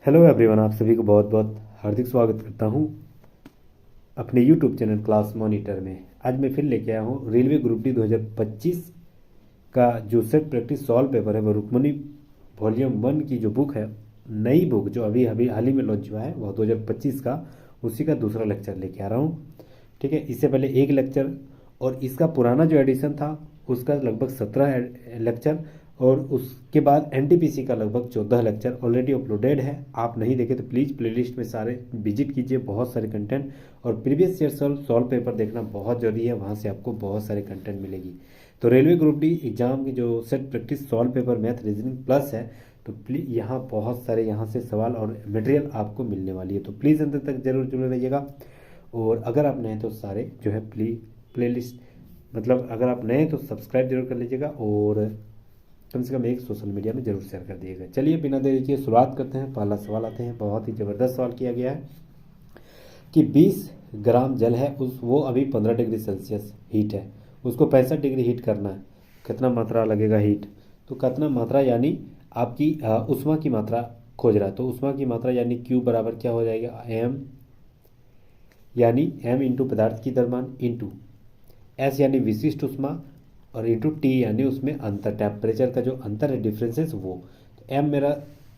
Hello everyone, आप सभी को बहुत बहुत हार्दिक स्वागत करता हूं अपने यूट्यूब चैनल क्लास मॉनिटर में। आज मैं फिर लेके आया हूं रेलवे ग्रुप डी 2025 का जो सेट प्रैक्टिस सॉल्व पेपर है, वो रुक्मणी वॉल्यूम 1 की जो बुक है, नई बुक जो अभी अभी हाल ही में लॉन्च हुआ है, वह 2025 का, उसी का दूसरा लेक्चर लेके आ रहा हूँ। ठीक है, इससे पहले एक लेक्चर और इसका पुराना जो एडिशन था उसका लगभग 17 लेक्चर और उसके बाद एनटीपीसी का लगभग 14 लेक्चर ऑलरेडी अपलोडेड है। आप नहीं देखे तो प्लीज़ प्लेलिस्ट में सारे विजिट कीजिए, बहुत सारे कंटेंट और प्रीवियस ईयर सॉल्व पेपर देखना बहुत ज़रूरी है, वहाँ से आपको बहुत सारे कंटेंट मिलेगी। तो रेलवे ग्रुप डी एग्जाम की जो set practice solve paper math reasoning plus है, तो प्लीज़ यहाँ बहुत सारे यहाँ से सवाल और मटेरियल आपको मिलने वाली है, तो प्लीज़ अंत तक जरूर जुड़े रहिएगा। और अगर आप नए तो सारे जो है प्लेलिस्ट मतलब अगर आप नए तो सब्सक्राइब जरूर कर लीजिएगा और कम से कम एक सोशल मीडिया में जरूर शेयर कर दिएगा। चलिए बिना देरी किए शुरुआत करते हैं। पहला सवाल आते हैं, बहुत ही ज़बरदस्त सवाल किया गया है कि 20 ग्राम जल है, उस वो अभी 15 डिग्री सेल्सियस हीट है, उसको 65 डिग्री हीट करना है, कितना मात्रा लगेगा हीट। तो कितना मात्रा यानी आपकी उष्मा की मात्रा खोज रहा है, तो उष्मा की मात्रा यानी क्यू बराबर क्या हो जाएगा, एम यानी एम इंटू पदार्थ की द्रव्यमान इंटू एस यानी विशिष्ट उष्मा और इंटू टी यानी उसमें अंतर, टेम्परेचर का जो अंतर है, डिफरेंसेस वो। तो एम मेरा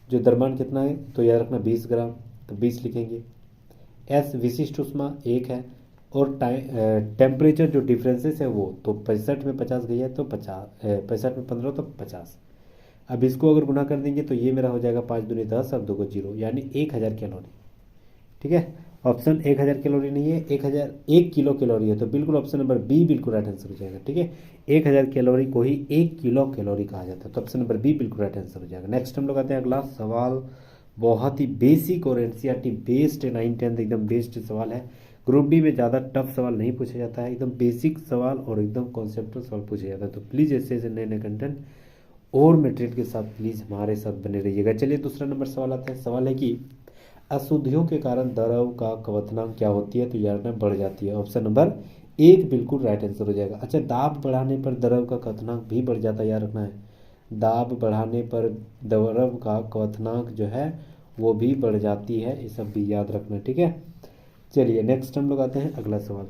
जो द्रव्यमान कितना है, तो याद रखना 20 ग्राम, तो 20 लिखेंगे। एस विशिष्ट उष्मा 1 है और टेम्परेचर जो डिफरेंसेस है वो, तो 65 में 50 गई है तो 50, 65 में 15 तो 50। अब इसको अगर गुना कर देंगे तो ये मेरा हो जाएगा 5 दूनी 10 और 2 को 0 यानी 1000 कैलोरी। ठीक है, ऑप्शन 1000 कैलोरी नहीं है, 1 किलो कैलोरी है, तो बिल्कुल ऑप्शन नंबर बी बिल्कुल राइट आंसर हो जाएगा। ठीक है, 1000 कैलोरी को ही 1 किलो कैलोरी कहा जाता है, तो ऑप्शन नंबर बी बिल्कुल राइट आंसर हो जाएगा। नेक्स्ट हम लोग आते हैं अगला सवाल, बहुत ही बेसिक और एनसीईआरटी बेस्ड 9-10 एकदम बेस्ड सवाल है। ग्रुप डी में ज़्यादा टफ सवाल नहीं पूछा जाता है, एकदम बेसिक सवाल और एकदम कॉन्सेप्टल सवाल पूछा जाता है, तो प्लीज़ ऐसे ऐसे नए नए कंटेंट और मटेरियल के साथ प्लीज़ हमारे साथ बने रहिएगा। चलिए दूसरा नंबर सवाल आता है। सवाल है कि अशुद्धियों के कारण द्रव का क्वथनांक क्या होती है, तो यार में बढ़ जाती है। ऑप्शन नंबर एक बिल्कुल राइट आंसर हो जाएगा। अच्छा, दाब बढ़ाने पर द्रव का क्वथनांक भी बढ़ जाता है, याद रखना है, दाब बढ़ाने पर द्रव का क्वथनांक जो है वो भी बढ़ जाती है, ये सब भी याद रखना। ठीक है, चलिए नेक्स्ट हम लोग आते हैं अगला सवाल।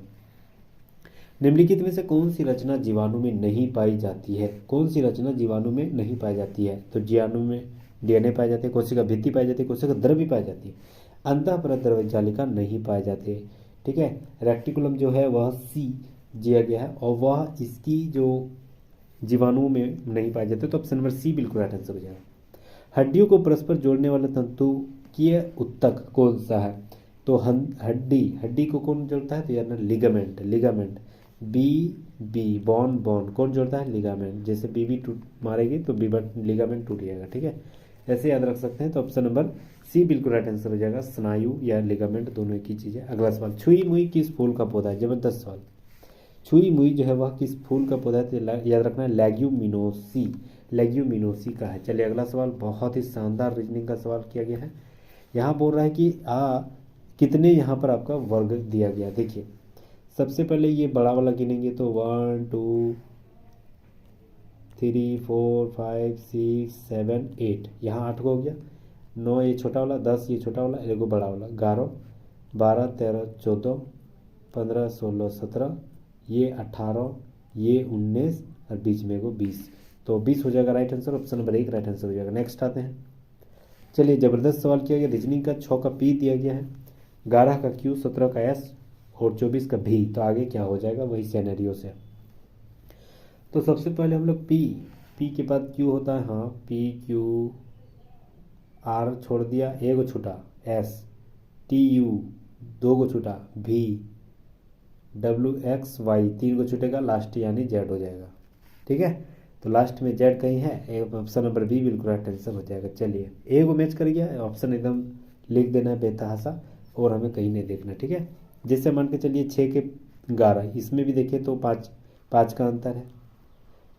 निम्नलिखित में से कौन सी रचना जीवाणु में नहीं पाई जाती है, कौन सी रचना जीवाणु में नहीं पाई जाती है, तो जीवाणु में डीएनए पाए जाते हैं, कोशिका भित्ति पाई जाती है, कोशिका द्रव्य पाई जाती है, अंतःपरत द्रव्य जालिका नहीं पाए जाते। ठीक है, रेक्टिकुलम जो है वह सी दिया गया है और वह इसकी जो जीवाणुओं में नहीं पाए जाते, तो ऑप्शन नंबर सी बिल्कुल राइट आंसर हो जाएगा। हड्डियों को परस्पर जोड़ने वाला तंतुकीय उत्तक कौन सा है, तो हड्डी हड्डी को कौन जोड़ता है, तो यार लिगामेंट, लिगामेंट बी बी बॉन बॉन कौन जोड़ता है, लिगामेंट। जैसे बी बी टूट मारेगी तो बी लिगामेंट टूट जाएगा। ठीक है, ऐसे याद रख सकते हैं, तो ऑप्शन नंबर सी बिल्कुल राइट आंसर हो जाएगा। स्नायु या लिगामेंट दोनों एक ही चीज़ है। अगला सवाल, छुई मुई किस फूल का पौधा है, जबरदस्त सवाल। छुई मुई जो है वह किस फूल का पौधा है, तो याद रखना है लेग्यूमिनोसी, लेग्यूमिनोसी का है। चलिए अगला सवाल, बहुत ही शानदार रीजनिंग का सवाल किया गया है। यहाँ बोल रहा है कि कितने यहाँ पर आपका वर्ग दिया गया। देखिए सबसे पहले ये बड़ा वाला गिनेंगे तो 1 2 3 4 5 6 7 8, यहाँ 8 को हो गया, 9 ये छोटा वाला, 10 ये छोटा वाला, एगो बड़ा वाला, 11 12 13 14 15 16 17, ये 18, ये 19 और बीच में एगो 20, तो 20 हो जाएगा राइट आंसर, ऑप्शन नंबर एक राइट आंसर हो जाएगा। नेक्स्ट आते हैं, चलिए ज़बरदस्त सवाल किया गया, रीजनिंग का 6 का पी दिया गया है, 11 का क्यू, 17 का एस और 24 का भी, तो आगे क्या हो जाएगा वही सिनेरियो से। तो सबसे पहले हम लोग पी के बाद क्यू होता है, हाँ पी क्यू, आर छोड़ दिया, ए को छूटा, एस टी यू 2 को छूटा, भी डब्ल्यू एक्स वाई 3 को छूटेगा, लास्ट यानी जेड हो जाएगा। ठीक है, तो लास्ट में जेड कहीं है, ऑप्शन नंबर बी बिल्कुल राइट आंसर हो जाएगा। चलिए ए को मैच कर गया, ऑप्शन एकदम लिख देना है बेतहासा और हमें कहीं नहीं देखना। ठीक है, जैसे मान के चलिए 6 के 11, इसमें भी देखिए तो 5 का अंतर है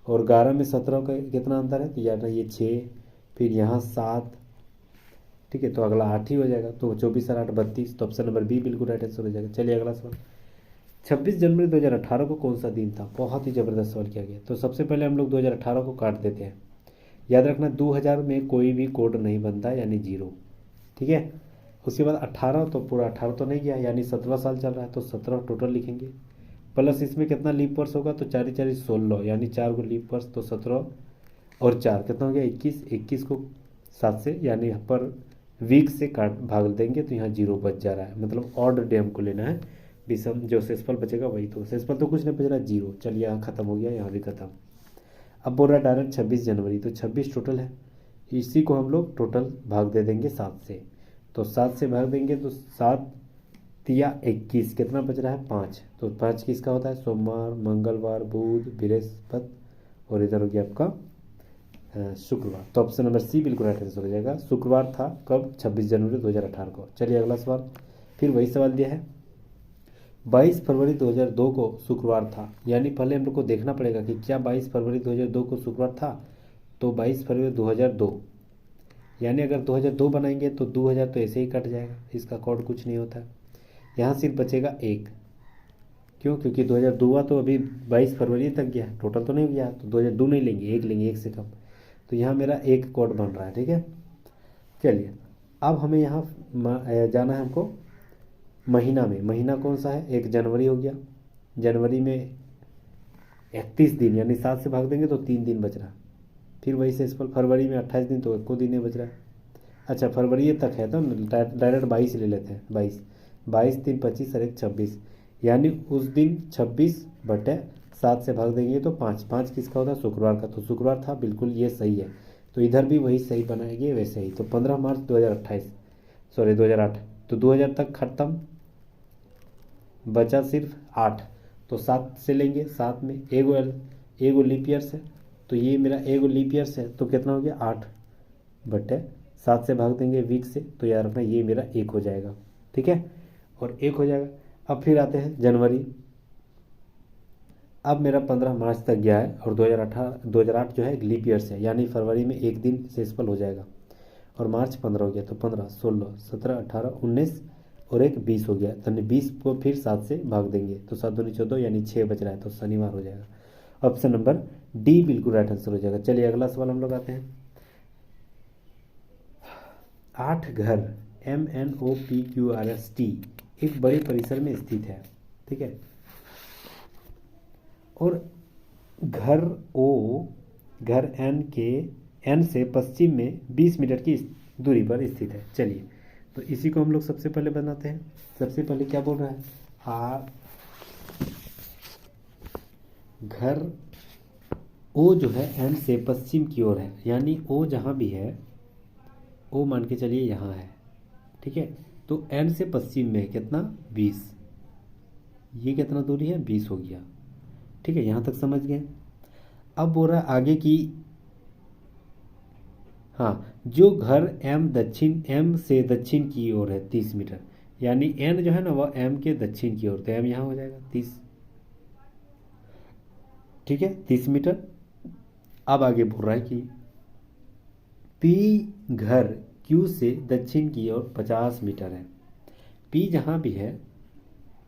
और 11 में 17 का कितना अंतर है, तो यार ये 6, फिर यहाँ 7, ठीक है, तो अगला 8 ही हो जाएगा, तो 24 और 8 32, तो ऑप्शन नंबर बी बिल्कुल राइट आंसर हो जाएगा। चलिए अगला सवाल, 26 जनवरी 2018 को कौन सा दिन था, बहुत ही ज़बरदस्त सवाल किया गया। तो सबसे पहले हम लोग 2018 को काट देते हैं, याद रखना 2000 में कोई भी कोड नहीं बनता यानी जीरो, ठीक है। उसके बाद 18, तो पूरा 18 तो नहीं गया, यानी 17 साल चल रहा है, तो 17 टोटल लिखेंगे। प्लस इसमें कितना लीप वर्ष होगा, तो 4 4 16, यानी 4 को लीप वर्ष, तो 17 और 4 कितना हो गया 21। 21 को 7 से यानी यहाँ पर वीक से काट भाग देंगे तो यहाँ 0 बच जा रहा है, मतलब ऑड डे हमको लेना है। विषम जो शेषफल बचेगा वही, तो शेषफल तो कुछ नहीं बच रहा, 0। चलिए यहाँ खत्म हो गया, यहाँ भी खत्म। अब बोल रहा है डायरेक्ट 26 जनवरी, तो 26 टोटल है, इसी को हम लोग टोटल भाग दे देंगे 7 से। तो 7 से भाग देंगे तो 7 तिया 21, कितना बच रहा है 5। तो 5 किसका होता है, सोमवार, मंगलवार, बुध, बृहस्पति और इधर हो गया आपका शुक्रवार। तो ऑप्शन नंबर सी बिल्कुल राइट आंसर हो जाएगा। शुक्रवार था कब, 26 जनवरी 2018 को। चलिए अगला सवाल, फिर वही सवाल दिया है। 22 फरवरी 2002 को शुक्रवार था, यानी पहले हम लोग को देखना पड़ेगा कि क्या 22 फरवरी 2002 को शुक्रवार था। तो 22 फरवरी 2002, यानी अगर 2002 बनाएंगे तो 2000 तो ऐसे ही कट जाएगा, इसका कोड कुछ नहीं होता। यहाँ सिर्फ बचेगा 1, क्यों, क्योंकि 2002 हुआ तो अभी 22 फरवरी तक गया, टोटल तो नहीं गया, तो 2002 नहीं लेंगे, 1 लेंगे, 1 से कम। तो यहाँ मेरा 1 कोड बन रहा है, ठीक है। चलिए अब हमें यहाँ जाना है हमको महीना में। महीना कौन सा है, 1 जनवरी हो गया। जनवरी में 31 दिन, यानी 7 से भाग देंगे तो 3 दिन बच रहा। फिर वही शेषफल, फरवरी में 28 दिन, तो 1 को दिन नहीं बच रहा है। अच्छा फरवरी तक है तो डायरेक्ट 22 ले लेते हैं, 22 22 3 25 और 1 26, यानी उस दिन 26/7 से भाग देंगे तो 5। 5 किसका होता है, शुक्रवार का, तो शुक्रवार था, बिल्कुल ये सही है। तो इधर भी वही सही बनाएंगे वैसे ही। तो 15 मार्च 2028, सॉरी 2008, तो 2000 तक खत्म, बचा सिर्फ 8। तो 7 से लेंगे, 7 में एगो लीप ईयर से, तो ये मेरा एगो लीप ईयर से, तो कितना हो गया 8/7 से भाग देंगे वीक से, तो यार अपना ये मेरा 1 हो जाएगा, ठीक है, और 1 हो जाएगा। अब फिर आते हैं जनवरी। अब मेरा 15 मार्च तक गया है और 2008 जो है लीप ईयर से, यानी फरवरी में 1 दिन शेषफल हो जाएगा, और मार्च 15 हो गया, तो 15 16 17 18 19 और 1 20 हो गया। तो 20 को फिर 7 से भाग देंगे तो 7 दूनी 14, यानी 6 बच रहा है, तो शनिवार हो जाएगा। ऑप्शन नंबर डी बिल्कुल राइट आंसर हो जाएगा। चलिए अगला सवाल हम लोग आते हैं। 8 घर MNOPQRST एक बड़े परिसर में स्थित है, ठीक है, और घर N से पश्चिम में 20 मीटर की दूरी पर स्थित है। चलिए तो इसी को हम लोग सबसे पहले बनाते हैं। सबसे पहले क्या बोल रहा है, घर O जो है N से पश्चिम की ओर है, यानी O जहाँ भी है, O मान के चलिए यहाँ है, ठीक है, तो N से पश्चिम में कितना 20, ये कितना दूरी है 20 हो गया, ठीक है, यहाँ तक समझ गए। अब बोल रहा है आगे की, हाँ, जो घर M से दक्षिण की ओर है 30 मीटर, यानी N जो है ना वह M के दक्षिण की ओर, तो M यहाँ हो जाएगा 30, ठीक है, 30 मीटर। अब आगे बोल रहा है कि P घर Q से दक्षिण की ओर 50 मीटर है। P जहाँ भी है,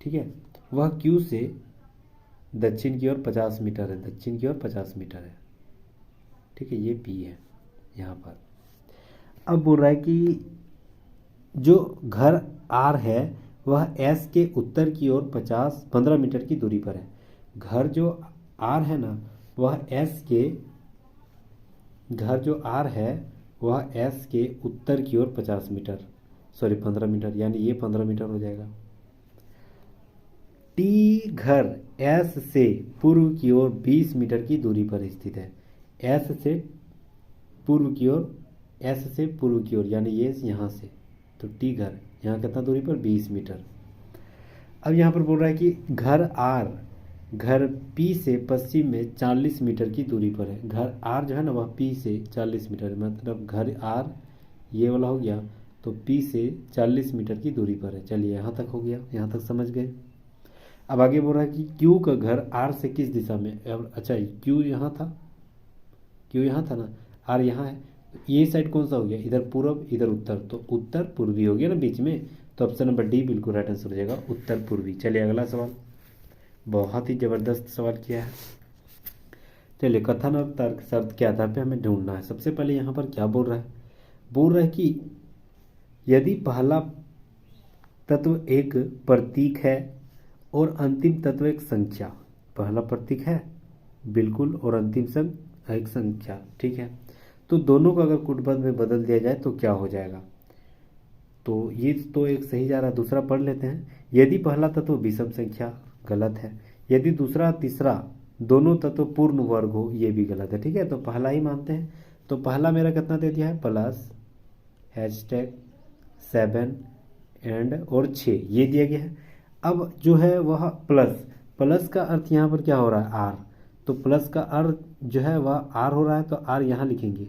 ठीक है, वह Q से दक्षिण की ओर 50 मीटर है, दक्षिण की ओर 50 मीटर है, ठीक है, ये P है यहाँ पर। अब बोल रहा है कि जो घर R है वह S के उत्तर की ओर 15 मीटर की दूरी पर है। घर जो R है ना वह S के, घर जो R है वह S के उत्तर की ओर 50 मीटर, सॉरी 15 मीटर, यानी ये 15 मीटर हो जाएगा। T घर S से पूर्व की ओर 20 मीटर की दूरी पर स्थित है। S से पूर्व की ओर, S से पूर्व की ओर, यानी ये यहाँ से, तो T घर यहाँ कितना दूरी पर 20 मीटर। अब यहाँ पर बोल रहा है कि घर R घर P से पश्चिम में 40 मीटर की दूरी पर है। घर R जो है ना वह P से 40 मीटर, मतलब घर R ये वाला हो गया, तो P से 40 मीटर की दूरी पर है। चलिए यहाँ तक हो गया, यहाँ तक समझ गए। अब आगे बोल रहा है कि Q का घर R से किस दिशा में, अच्छा Q यहाँ था, Q यहाँ था ना, R यहाँ है, ये साइड कौन सा हो गया, इधर पूर्व इधर उत्तर, तो उत्तर पूर्वी हो गया ना बीच में, तो ऑप्शन नंबर डी बिल्कुल राइट आंसर हो जाएगा, उत्तर पूर्वी। चलिए अगला सवाल, बहुत ही ज़बरदस्त सवाल किया है। चलिए कथन और तर्क शब्द के आधार पे हमें ढूंढना है। सबसे पहले यहाँ पर क्या बोल रहा है, बोल रहा है कि यदि पहला तत्व एक प्रतीक है और अंतिम तत्व एक संख्या, पहला प्रतीक है बिल्कुल और अंतिम संग एक संख्या, ठीक है, तो दोनों को अगर कूटपद में बदल दिया जाए तो क्या हो जाएगा। तो ये तो एक सही जा रहा है, दूसरा पढ़ लेते हैं। यदि पहला तत्व विषम संख्या, गलत है। यदि दूसरा तीसरा दोनों तत्व पूर्ण वर्ग हो, ये भी गलत है, ठीक है। तो पहला ही मानते हैं। तो पहला मेरा कितना दे दिया है, प्लस हैशटैग 7 एंड और 6 ये दिया गया है। अब जो है वह प्लस, प्लस का अर्थ यहाँ पर क्या हो रहा है, आर। तो प्लस का अर्थ जो है वह आर हो रहा है, तो आर यहाँ लिखेंगे।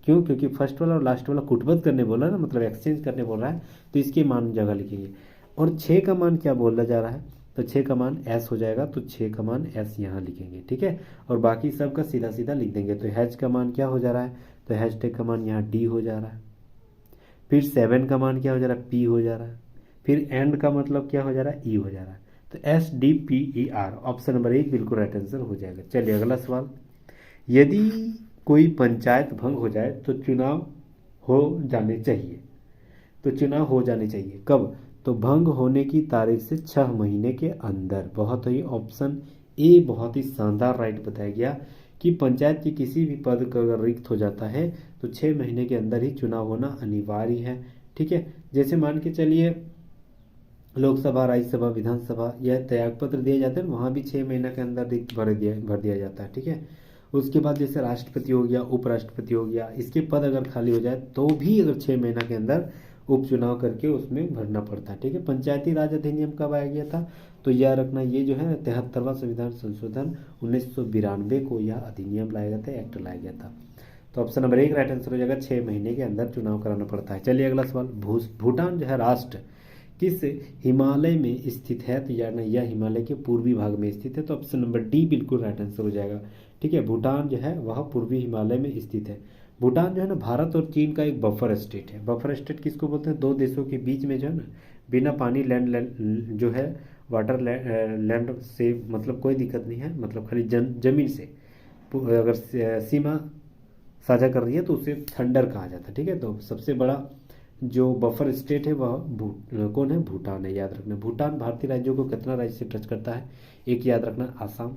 क्यों, क्योंकि फर्स्ट वाला और लास्ट वाला कूटबद्ध करने बोला ना, मतलब एक्सचेंज करने बोल रहा है, तो इसके मान जगह लिखेंगे। और 6 का मान क्या बोला जा रहा है, तो 6 का मान एस हो जाएगा, तो 6 का मान एस यहाँ लिखेंगे, ठीक है। और बाकी सब का सीधा सीधा लिख देंगे। तो हैच का मान क्या हो जा रहा है, तो हैशटैग का मान यहाँ डी हो जा रहा है। फिर 7 का मान क्या हो जा रहा है, पी हो जा रहा है। फिर एंड का मतलब क्या हो जा रहा है, ई हो जा रहा है। तो S D P E R, option number 1 बिल्कुल राइट आंसर हो जाएगा। चलिए अगला सवाल। यदि कोई पंचायत भंग हो जाए तो चुनाव हो जाने चाहिए, तो चुनाव हो जाने चाहिए कब, तो भंग होने की तारीख से 6 महीने के अंदर। बहुत ही ऑप्शन ए बहुत ही शानदार राइट बताया गया कि पंचायत के किसी भी पद का अगर रिक्त हो जाता है तो 6 महीने के अंदर ही चुनाव होना अनिवार्य है, ठीक है। जैसे मान के चलिए लोकसभा, राज्यसभा, विधानसभा यह त्यागपत्र दिए जाते हैं, वहाँ भी 6 महीने के अंदर रिक्त भर दिया जाता है, ठीक है। उसके बाद जैसे राष्ट्रपति हो गया, उपराष्ट्रपति हो गया, इसके पद अगर खाली हो जाए तो भी अगर 6 महीना के अंदर उपचुनाव करके उसमें भरना पड़ता है, ठीक है। पंचायती राज अधिनियम कब आया गया था, तो यह रखना, ये जो है 73वां संविधान संशोधन 1992 को यह अधिनियम लाया गया था, एक्ट लाया गया था। तो ऑप्शन नंबर 1 राइट आंसर हो जाएगा, 6 महीने के अंदर चुनाव कराना पड़ता है। चलिए अगला सवाल। भूटान जो है राष्ट्र किस हिमालय में स्थित है, तो यह हिमालय के पूर्वी भाग में स्थित है। तो ऑप्शन नंबर डी बिल्कुल राइट आंसर हो जाएगा, ठीक है। भूटान जो है वह पूर्वी हिमालय में स्थित है। भूटान जो है ना भारत और चीन का एक बफर स्टेट है। बफर स्टेट किसको बोलते हैं, दो देशों के बीच में जो है ना बिना पानी लैंड जो है वाटर लैंड से मतलब कोई दिक्कत नहीं है, मतलब खाली जमीन से अगर सीमा साझा कर रही है तो उसे थंडर कहा जाता है, ठीक है। तो सबसे बड़ा जो बफर स्टेट है वह कौन है, भूटान है, याद रखना। भूटान भारतीय राज्यों को कितना राज्य से टच करता है, एक याद रखना, आसाम,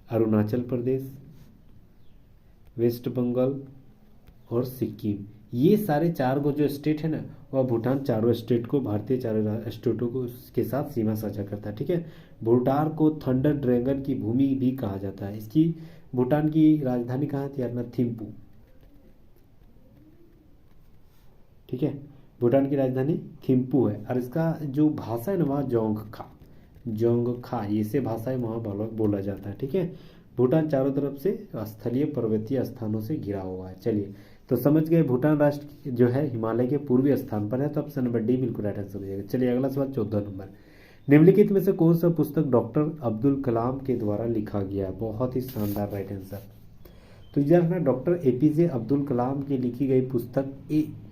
अरुणाचल प्रदेश, वेस्ट बंगाल और सिक्किम। ये सारे 4 गो जो स्टेट है ना, वह भूटान चारों स्टेट को, भारतीय चारों स्टेटों को के साथ सीमा साझा करता है, ठीक है। भूटान को थंडर ड्रैगन की भूमि भी कहा जाता है। इसकी भूटान की राजधानी कहाँ थी यार, थिम्पू, ठीक है। भूटान की राजधानी थिम्पू है। और इसका जो भाषा है ना वहाँ जोंगखा ये भाषा है वहाँ बोला जाता है, ठीक है। भूटान चारों तरफ से स्थलीय पर्वतीय स्थानों से घिरा हुआ है। चलिए तो समझ गए, भूटान राष्ट्र जो है हिमालय के पूर्वी स्थान पर है, तो ऑप्शन नंबर डी बिल्कुल राइट आंसर हो जाएगा। चलिए अगला सवाल 14 नंबर। निम्नलिखित में से कौन सा पुस्तक डॉक्टर अब्दुल कलाम के द्वारा लिखा गया, बहुत ही शानदार राइट आंसर। तो यार ना डॉक्टर एपीजे अब्दुल कलाम की लिखी गई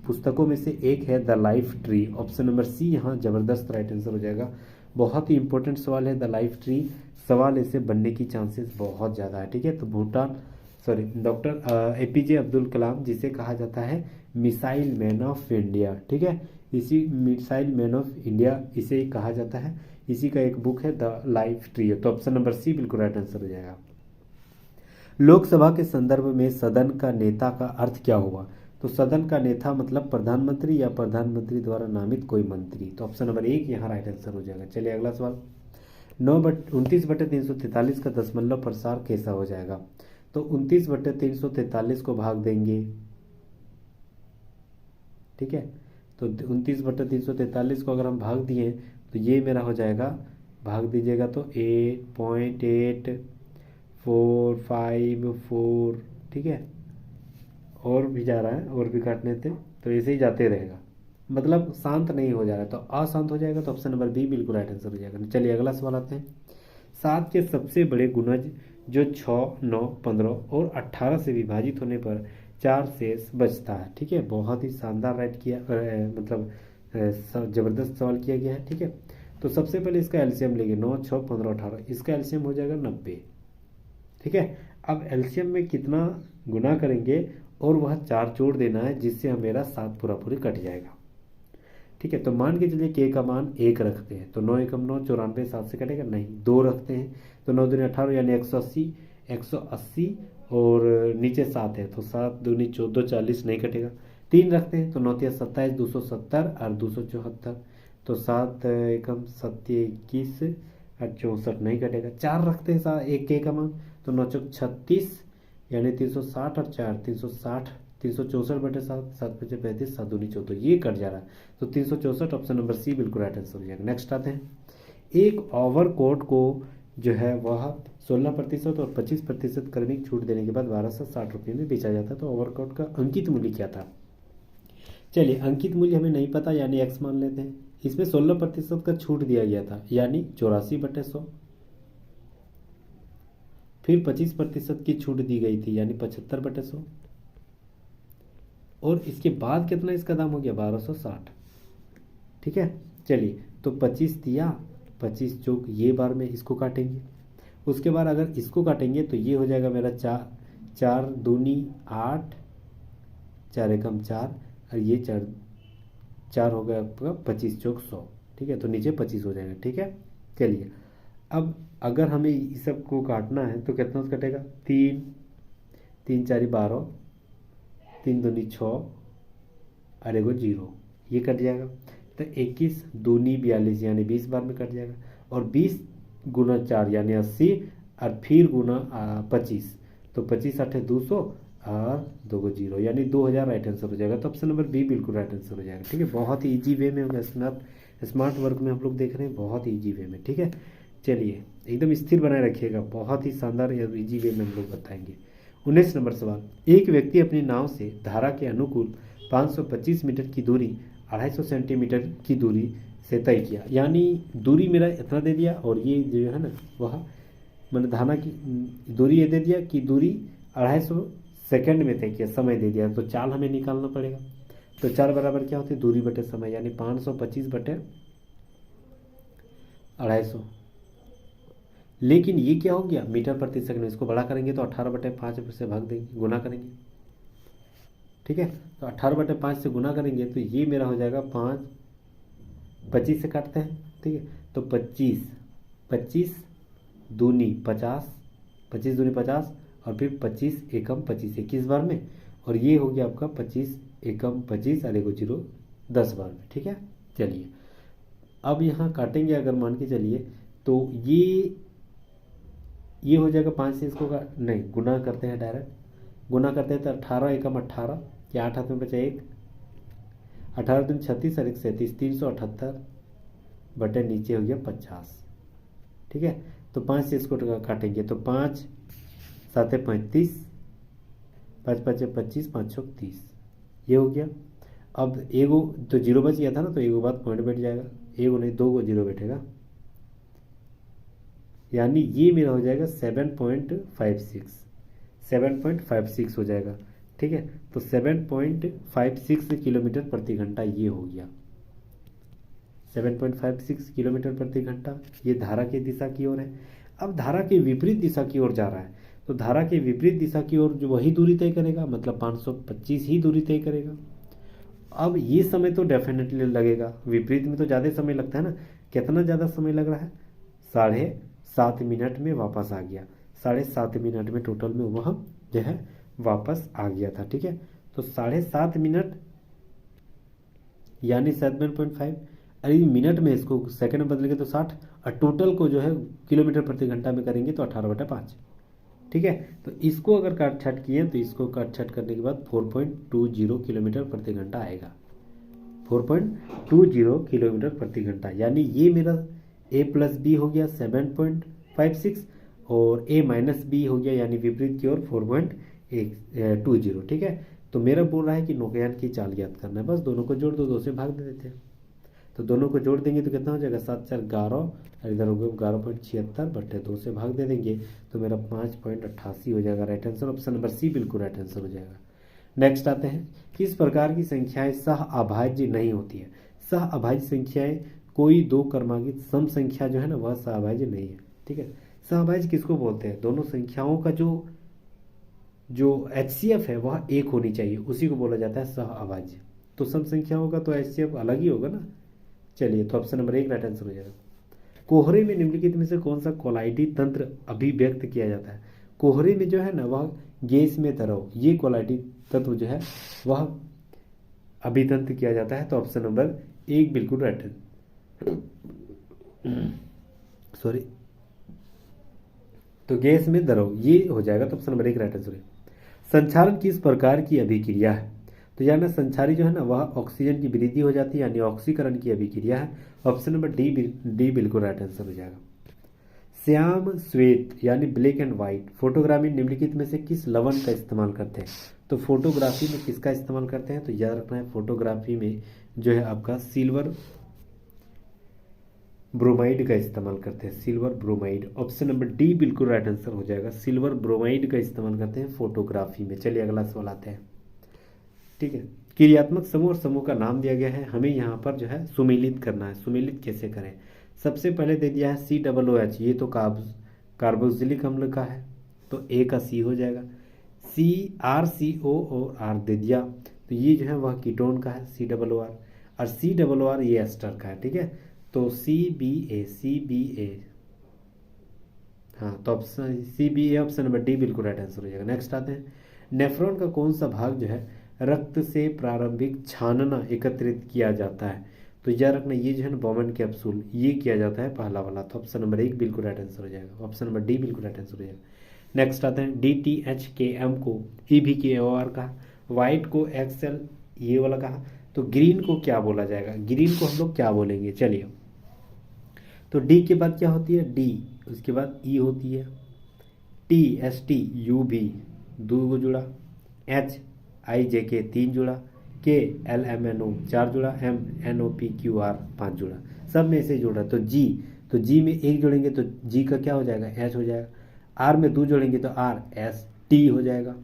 पुस्तकों में से एक है the life tree. Option number C यहाँ जबरदस्त राइट आंसर हो जाएगा। बहुत ही इंपॉर्टेंट सवाल है द लाइफ ट्री, सवाल ऐसे बनने की चांसेस बहुत ज़्यादा है, ठीक है। तो डॉक्टर एपीजे अब्दुल कलाम जिसे कहा जाता है मिसाइल मैन ऑफ इंडिया, ठीक है। इसी मिसाइल मैन ऑफ इंडिया इसे कहा जाता है। इसी का एक बुक है द लाइफ ट्री, तो ऑप्शन नंबर सी बिल्कुल राइट आंसर हो जाएगा। लोकसभा के संदर्भ में सदन का नेता का अर्थ क्या हुआ, तो सदन का नेता मतलब प्रधानमंत्री या प्रधानमंत्री द्वारा नामित कोई मंत्री। तो ऑप्शन नंबर 1 यहाँ राइट आंसर हो जाएगा। चलिए अगला सवाल। 29/343 का दशमलव प्रसार कैसा हो जाएगा, तो 29/343 को भाग देंगे, ठीक है। तो 29/343 को अगर हम भाग दिए तो ये मेरा हो जाएगा, भाग दीजिएगा तो 8.8454, ठीक है। और भी जा रहा है, और भी काटने थे तो ऐसे ही जाते रहेगा, मतलब शांत नहीं हो जा रहा है, तो अशांत हो जाएगा। तो ऑप्शन नंबर बी बिल्कुल राइट आंसर हो जाएगा। चलिए अगला सवाल आते हैं। 7 के सबसे बड़े गुणज जो 6, 9, 15 और 18 से विभाजित होने पर 4 शेष बचता है, ठीक है। बहुत ही शानदार राइट किया, मतलब जबरदस्त सवाल किया गया है, ठीक है। तो सबसे पहले इसका एलसीएम लेंगे, 9, 6, 15, 18, इसका एलसीएम हो जाएगा 90, ठीक है। अब एलसीएम में कितना गुना करेंगे और वह 4 जोड़ देना है, जिससे हम मेरा 7 पूरा पूरी कट जाएगा। ठीक है, तो मान के चलिए के का मान 1 रखते हैं, तो 9 एकम 9, 94 7 से कटेगा नहीं। 2 रखते हैं तो 9 दूनी 18 यानी 180, 180 और नीचे 7 है तो 7 दूनी 14, 40 नहीं कटेगा। 3 रखते हैं तो 9 तिया 27, 270 और 274, तो 7 एकम 7 21 और 64 नहीं कटेगा। 4 रखते हैं एक के का मान, तो 9 चौक 36 यानी 360 और 4 360, 364/7, 7 5 35, 7 दूनी 14, ये कट जा रहा है। तो 364 ऑप्शन नंबर सी बिल्कुल राइट आंसर हो जाएगा। नेक्स्ट आते हैं, एक ओवरकोट को जो है वह 16% और 25% क्रमिक छूट देने के बाद 1260 रुपये में बेचा जाता है। तो ओवरकोट का अंकित मूल्य क्या था? चलिए, अंकित मूल्य हमें नहीं पता यानी एक्स मान लेते हैं। इसमें 16% का छूट दिया गया था यानी 84/100। फिर 25% की छूट दी गई थी यानी 75/100। और इसके बाद कितना इसका दाम हो गया? 1260। ठीक है, चलिए तो 25 दिया, 25 चौक ये बार में इसको काटेंगे। उसके बाद अगर इसको काटेंगे तो ये हो जाएगा मेरा 4 दूनी 8, 4 एकम 4 और ये 4 हो गया आपका 25 चौक 100। ठीक है, तो नीचे 25 हो जाएगा। ठीक है, चलिए अब अगर हमें इस सब को काटना है तो कितना कटेगा? 3 3 4 12, 3 दूनी 6 और एगो 0, ये कट जाएगा। तो 21 दूनी 42 यानी 20 बार में कट जाएगा। और 20 गुना 4 यानी 80 और फिर गुना 25, तो 25 8 200 और 2 को 0 यानी 2000 राइट आंसर हो जाएगा। तो ऑप्शन नंबर बी बिल्कुल राइट आंसर हो जाएगा। ठीक है, बहुत ही ईजी वे में होगा, स्मार्ट वर्क में हम लोग देख रहे हैं, बहुत ही ईजी वे में। ठीक है, चलिए एकदम स्थिर बनाए रखिएगा, बहुत ही शानदार ईजी वे में हम लोग बताएंगे। 19 नंबर सवाल, एक व्यक्ति अपनी नाव से धारा के अनुकूल 525 मीटर की दूरी 250 सेंटीमीटर की दूरी से तय किया। यानी दूरी मेरा इतना दे दिया और ये जो है ना वह मैंने धारा की दूरी ये दे दिया कि दूरी 250 सेकंड में तय किया, समय दे दिया। तो चाल हमें निकालना पड़ेगा। तो चाल बराबर क्या होती है? दूरी बटे समय, यानी 525/250। लेकिन ये क्या हो गया? मीटर प्रति सेकंड। इसको बड़ा करेंगे तो 18/5 से भाग देंगे, गुना करेंगे। ठीक है, तो 18/5 से गुना करेंगे तो ये मेरा हो जाएगा 5, 25 से काटते हैं। ठीक है, तो 25 दूनी 50, 25 दूनी 50 और फिर 25 एकम 25 21 बार में, और ये हो गया आपका 25 एकम 25 और एगो 0 10 बार में। ठीक है, चलिए अब यहाँ काटेंगे अगर मान के चलिए तो ये हो जाएगा 5 से इसको नहीं गुना करते हैं, डायरेक्ट गुना करते हैं तो 18 एकम 18 या 8 हाथ में बचा 1, 18 दूनी 36 और 1 37, 378 बटे नीचे हो गया 50। ठीक है, तो 5 से इसको काटेंगे तो 5 7 35, 5 5 25, 5 6 30, ये हो गया। अब एगो तो 0 बच गया था ना, तो एगो बाद पॉइंट बैठ जाएगा, एगो नहीं 2 को 0 बैठेगा, यानी ये मेरा हो जाएगा 7.56 हो जाएगा। ठीक है, तो 7.56 किलोमीटर प्रति घंटा ये हो गया। 7.56 किलोमीटर प्रति घंटा ये धारा की दिशा की ओर है। अब धारा के विपरीत दिशा की ओर जा रहा है, तो धारा के विपरीत दिशा की ओर जो वही दूरी तय करेगा, मतलब 525 ही दूरी तय करेगा। अब ये समय तो डेफिनेटली लगेगा, विपरीत में तो ज़्यादा समय लगता है ना। कितना ज़्यादा समय लग रहा है? 7.5 मिनट में वापस आ गया, 7.5 मिनट में टोटल में वह जो है वापस आ गया था। ठीक है, तो 7.5 मिनट यानी 7.5, अरे मिनट में इसको सेकंड में बदलेंगे तो 60, और टोटल को जो है किलोमीटर प्रति घंटा में करेंगे तो 18/5। ठीक है, तो इसको अगर काट छाट किए तो इसको काट छाट करने के बाद 4.20 किलोमीटर प्रति घंटा आएगा। 4.20 किलोमीटर प्रति घंटा, यानी ये मेरा a प्लस बी हो गया 7.56 और a माइनस बी हो गया यानी विपरीत की ओर 4.20। ठीक है, तो मेरा बोल रहा है कि नौकायान की चाल ज्ञात करना है, बस दोनों को जोड़ दो, 2 से भाग दे देते हैं। तो दोनों को जोड़ देंगे तो कितना हो जाएगा? 7 4 11 और इधर हो गया 11.76 बटे 2 से भाग दे देंगे तो मेरा 5.88 हो जाएगा। Right answer option number C बिल्कुल राइट आंसर हो जाएगा। नेक्स्ट आते हैं, किस प्रकार की संख्याएं सह अभाज्य नहीं होती है? सह अभाज्य संख्याएं कोई दो क्रमांकित सम संख्या जो है ना वह सह अभाज्य नहीं है। ठीक है, सह अभाज्य किसको बोलते हैं? दोनों संख्याओं का जो जो HCF है वह एक होनी चाहिए, उसी को बोला जाता है सह अभाज्य। तो सम संख्या होगा तो HCF अलग ही होगा ना। चलिए, तो ऑप्शन नंबर 1 राइट आंसर हो जाएगा। कोहरे में निम्नलिखित में से कौन सा कोलाइटी तंत्र अभिव्यक्त किया जाता है? कोहरे में जो है ना वह गैस में तरह ये कोलाइटी तत्व जो है वह अभितंत्र किया जाता है। तो ऑप्शन नंबर 1 बिल्कुल राइट है। सॉरी, तो गैस में द्रव ये हो जाएगा। तो ऑप्शन नंबर 1 राइट आंसर है। संक्षारण किस प्रकार की अभिक्रिया है? तो यानी संक्षारी जो है ना वह ऑक्सीजन की वृद्धि हो जाती है, यानी ऑक्सीकरण की अभिक्रिया है। ऑप्शन नंबर डी बिल्कुल राइट आंसर हो जाएगा। श्याम श्वेत यानी ब्लैक एंड व्हाइट फोटोग्राफी निम्नलिखित में से किस लवण का इस्तेमाल करते हैं? तो फोटोग्राफी में किसका इस्तेमाल करते हैं? तो याद रखना है फोटोग्राफी में जो है आपका सिल्वर ब्रोमाइड का इस्तेमाल करते हैं, silver bromide. Option number D बिल्कुल राइट आंसर हो जाएगा, सिल्वर ब्रोमाइड का इस्तेमाल करते हैं फोटोग्राफी में। चलिए अगला सवाल आते हैं। ठीक है, क्रियात्मक समूह और समूह का नाम दिया गया है, हमें यहाँ पर जो है सुमेलित करना है। सुमेलित कैसे करें? सबसे पहले दे दिया है COOH, ये तो कार्बोक्सिलिक अम्ल का है, तो A का C हो जाएगा। CrCO और R दे दिया, तो ये जो है वह कीटोन का है COOR, और COOR ये एस्टर का है। ठीक है, तो CBA, हाँ, तो option CBA option number D बिल्कुल राइट आंसर हो जाएगा। नेक्स्ट आते हैं, नेफ्रॉन का कौन सा भाग जो है रक्त से प्रारंभिक छानना एकत्रित किया जाता है? तो याद रखना ये जो है ना बोमन कैप्सूल ये किया जाता है पहला वाला। तो ऑप्शन नंबर 1 बिल्कुल राइट आंसर हो जाएगा, ऑप्शन नंबर डी बिल्कुल राइट आंसर हो जाएगा। नेक्स्ट आते हैं, DTHKM को EVKOR कहा, वाइट को XL ये वाला कहा, तो ग्रीन को क्या बोला जाएगा? ग्रीन को हम लोग क्या बोलेंगे? चलिए, तो डी के बाद क्या होती है? डी, उसके बाद ई होती है, TSTUV 2 जुड़ा, HIJK 3 जुड़ा, KLMNO 4 जुड़ा, MNOPQR 5 जुड़ा, सब में से जुड़ा। तो जी, तो जी में 1 जोड़ेंगे तो जी का क्या हो जाएगा? H हो जाएगा। आर में 2 जोड़ेंगे तो RST हो जाएगा।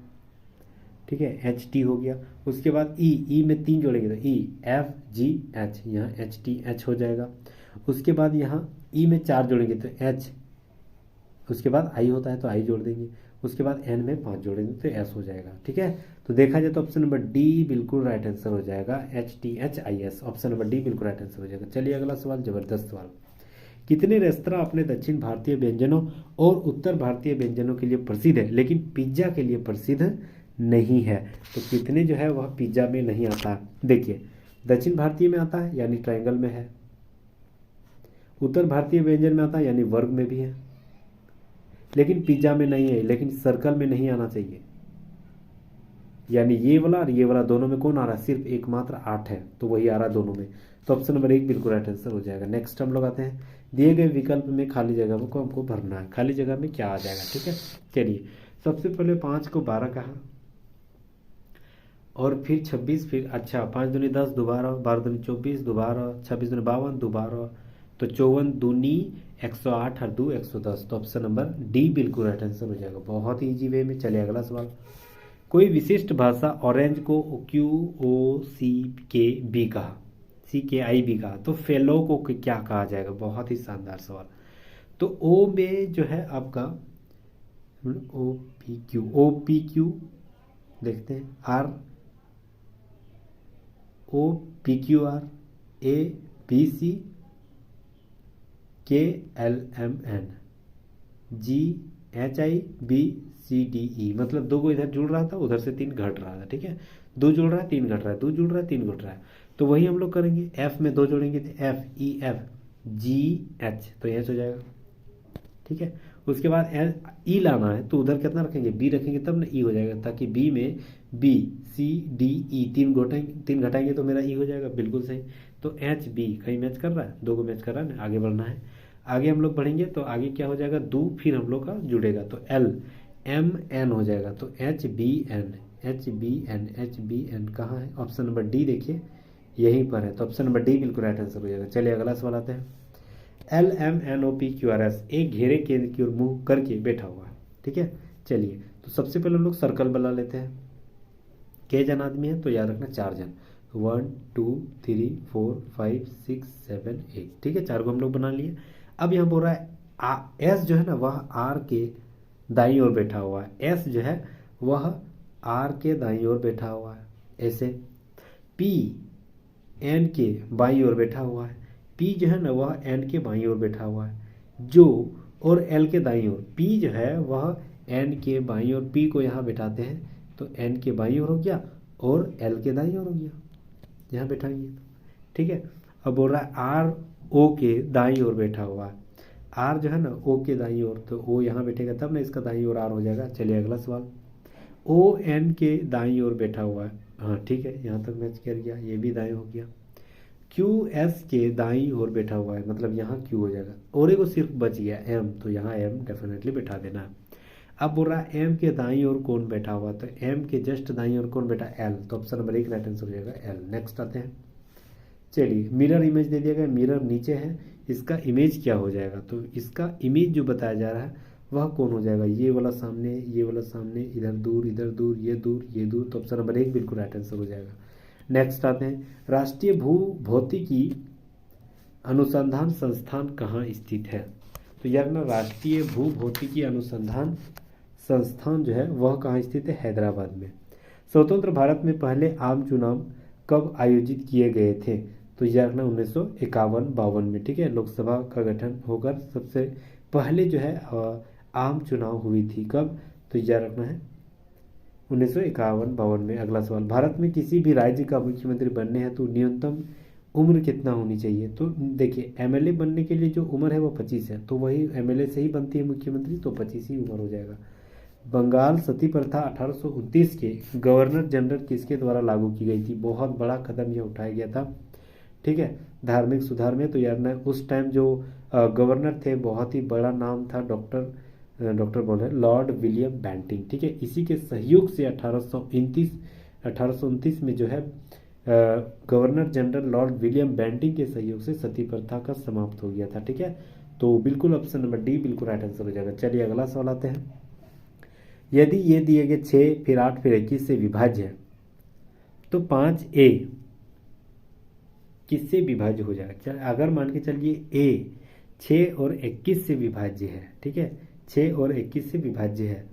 ठीक है, HT हो गया। उसके बाद ई में 3 जोड़ेंगे तो EFGH, यहाँ HTH हो जाएगा। उसके बाद यहाँ ई में 4 जोड़ेंगे तो H, उसके बाद आई होता है तो आई जोड़ देंगे, उसके बाद एन में 5 जोड़ेंगे तो एस हो जाएगा। ठीक है, तो देखा जाए तो ऑप्शन नंबर डी बिल्कुल राइट आंसर हो जाएगा, HTHIS, ऑप्शन नंबर डी बिल्कुल राइट आंसर हो जाएगा। चलिए अगला सवाल, जबरदस्त सवाल। कितने रेस्तरां अपने दक्षिण भारतीय व्यंजनों और उत्तर भारतीय व्यंजनों के लिए प्रसिद्ध है लेकिन पिज्जा के लिए प्रसिद्ध नहीं है? तो कितने जो है वह पिज्जा में नहीं आता? देखिए, दक्षिण भारतीय में आता है यानी ट्रायंगल में है, उत्तर भारतीय व्यंजन में आता है यानी वर्ग में भी है, लेकिन पिज्जा में नहीं है, लेकिन सर्कल में नहीं आना चाहिए। यानी ये वाला और ये वाला दोनों में कौन आ रहा है? सिर्फ एकमात्र 8 है, तो वही आ रहा है दोनों में। तो ऑप्शन नंबर 1 बिल्कुल राइट आंसर हो जाएगा। नेक्स्ट हम लोग आते हैं, दिए गए विकल्प में खाली जगह को हमको भरना है, खाली जगह में क्या आ जाएगा? ठीक है, चलिए सबसे पहले 5 को 12 कहा, और फिर 26, फिर अच्छा 5 दूनी 10 दोबारा, 12 दूनी 24 दोबारा, 26 दूनी 52 दोबारा, तो 54 दूनी 108 और 2 110। तो ऑप्शन नंबर डी बिल्कुल राइट आंसर हो जाएगा, बहुत ही इजी वे में। चलिए अगला सवाल, कोई विशिष्ट भाषा ऑरेंज को QOCKB कहा, CKIB कहा, तो फेलो को क्या कहा जाएगा? बहुत ही शानदार सवाल। तो ओ में जो है आपका OPQ देखते हैं, R OPQR ABC KLMN GHIBCDE, मतलब 2 को इधर जुड़ रहा था, उधर से 3 घट रहा था। ठीक है, 2 जुड़ रहा है 3 घट रहा है, 2 जुड़ रहा है 3 घट रहा है, तो वही हम लोग करेंगे। F में 2 जोड़ेंगे तो FEFGH, तो H हो जाएगा। ठीक है, उसके बाद ई लाना है तो उधर कितना रखेंगे? B रखेंगे तब ना ई हो जाएगा, ताकि B में BCDE 3 घटाएंगे तो मेरा ई हो जाएगा, बिल्कुल सही। तो HB कहीं मैच कर रहा है, 2 को मैच कर रहा है ना, आगे बढ़ना है। आगे हम लोग बढ़ेंगे तो आगे क्या हो जाएगा? 2 फिर हम लोग का जुड़ेगा तो LMN हो जाएगा, तो HBN कहाँ है? ऑप्शन नंबर डी देखिए यहीं पर है, तो ऑप्शन नंबर डी बिल्कुल राइट आंसर हो जाएगा। चलिए अगला सवाल आते हैं, LMNOPQRS एक घेरे केंद्र की ओर मुंह करके बैठा हुआ है। ठीक है, चलिए तो सबसे पहले हम लोग सर्कल बना लेते हैं। के जन आदमी है? तो याद रखना 4 जन, 1 2 3 4 5 6 7 8। ठीक है, 4 को हम लोग बना लिए। अब यहाँ बोल रहा है एस जो है ना वह आर के दाईं ओर बैठा हुआ है, एस जो है वह आर के दाईं ओर बैठा हुआ है। ऐसे पी एन के बाईं ओर बैठा हुआ है। पी जो है ना वह एन के बाईं ओर बैठा हुआ है। जो और एल के दाईं ओर, पी जो है वह एन के बाईं ओर, पी को यहाँ बैठाते हैं तो एन के बाईं ओर हो गया और एल के दाईं ओर हो गया, यहाँ बैठाएंगे। ठीक है, अब बोल रहा है आर ओ के दाईं ओर बैठा हुआ है। आर जो है ना ओ के दाईं ओर, तो ओ यहाँ बैठेगा तब ना इसका दाईं ओर आर हो जाएगा। चलिए अगला सवाल, ओ एन के दाईं ओर बैठा हुआ है। हाँ ठीक है, यहाँ तक मैच कर गया, ये भी दाईं हो गया। क्यू एस के दाईं ओर बैठा हुआ है, मतलब यहाँ क्यू हो जाएगा और एक सिर्फ बच गया एम, तो यहाँ एम डेफिनेटली बैठा देना है। अब बोल रहा है एम के दाईं ओर कौन बैठा हुआ, तो एम के जस्ट दाईं ओर कौन बैठा, एल, तो ऑप्शन नंबर 1 राइट आंसर हो जाएगा एल। नेक्स्ट आते हैं, चलिए मिरर इमेज दे दिया गया, मिरर नीचे है, इसका इमेज क्या हो जाएगा, तो इसका इमेज जो बताया जा रहा है वह कौन हो जाएगा, ये वाला सामने, ये वाला सामने, इधर दूर, इधर दूर, ये दूर, ये दूर, तो ऑप्शन नंबर 1 बिल्कुल राइट आंसर हो जाएगा। नेक्स्ट आते हैं, राष्ट्रीय भूभौतिकी अनुसंधान संस्थान कहाँ स्थित है, तो यार ना राष्ट्रीय भूभौतिकी अनुसंधान संस्थान जो है वह कहाँ स्थित है, हैदराबाद में। स्वतंत्र भारत में पहले आम चुनाव कब आयोजित किए गए थे, तो यह रखना 1951-52 में। ठीक है, लोकसभा का गठन होकर सबसे पहले जो है आम चुनाव हुई थी, कब, तो यह रखना है 1951-52 में। अगला सवाल, भारत में किसी भी राज्य का मुख्यमंत्री बनने हैं तो न्यूनतम उम्र कितना होनी चाहिए, तो देखिए एमएलए बनने के लिए जो उम्र है वो 25 है, तो वही एमएलए से ही बनती है मुख्यमंत्री, तो 25 ही उम्र हो जाएगा। बंगाल सती प्रथा 1829 के गवर्नर जनरल किसके द्वारा लागू की गई थी, बहुत बड़ा कदम यह उठाया गया था। ठीक है, धार्मिक सुधार में, तो यार ना उस टाइम जो गवर्नर थे बहुत ही बड़ा नाम था, डॉक्टर बोल रहे लॉर्ड विलियम बेंटिंग। ठीक है, इसी के सहयोग से 1829 में जो है governor general Lord William Bentinck के सहयोग से सती प्रथा का समाप्त हो गया था। ठीक है, तो बिल्कुल ऑप्शन नंबर डी बिल्कुल राइट आंसर हो जाएगा। चलिए अगला सवाल आते हैं, यदि ये दिए गए 6 फिर 8 फिर 21 से विभाज्य है तो 5a किससे विभाज्य हो जाएगा। चल अगर मान के चलिए a 6 और 21 से विभाज्य है, ठीक है, 6 और 21 से विभाज्य है,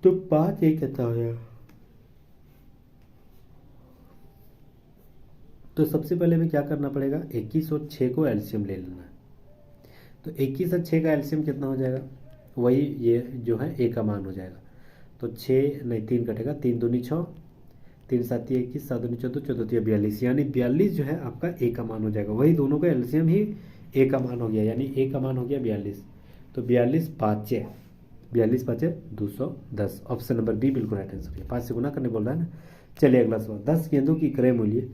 तो 5a कितना हो जाएगा, तो सबसे पहले हमें क्या करना पड़ेगा, 21 और 6 को एलसीएम ले लेना है। तो 21 और 6 का एलसीएम कितना हो जाएगा, वही ये जो है a का मान हो जाएगा। तो 6 नहीं 3 कटेगा, 3 दूनी 6, 3 7 21, 7 दूनी 14, 14 42, यानी 42 जो है आपका a का मान हो जाएगा। वही दोनों का एलसीएम ही a का मान हो गया, यानी a का मान हो गया 42। तो 42 5 210, ऑप्शन नंबर बी बिल्कुल राइट आंसर है। 5 से गुना करने बोल रहा है ना। चलिए अगला सवाल, 10 गेंदों की क्रय मूल्य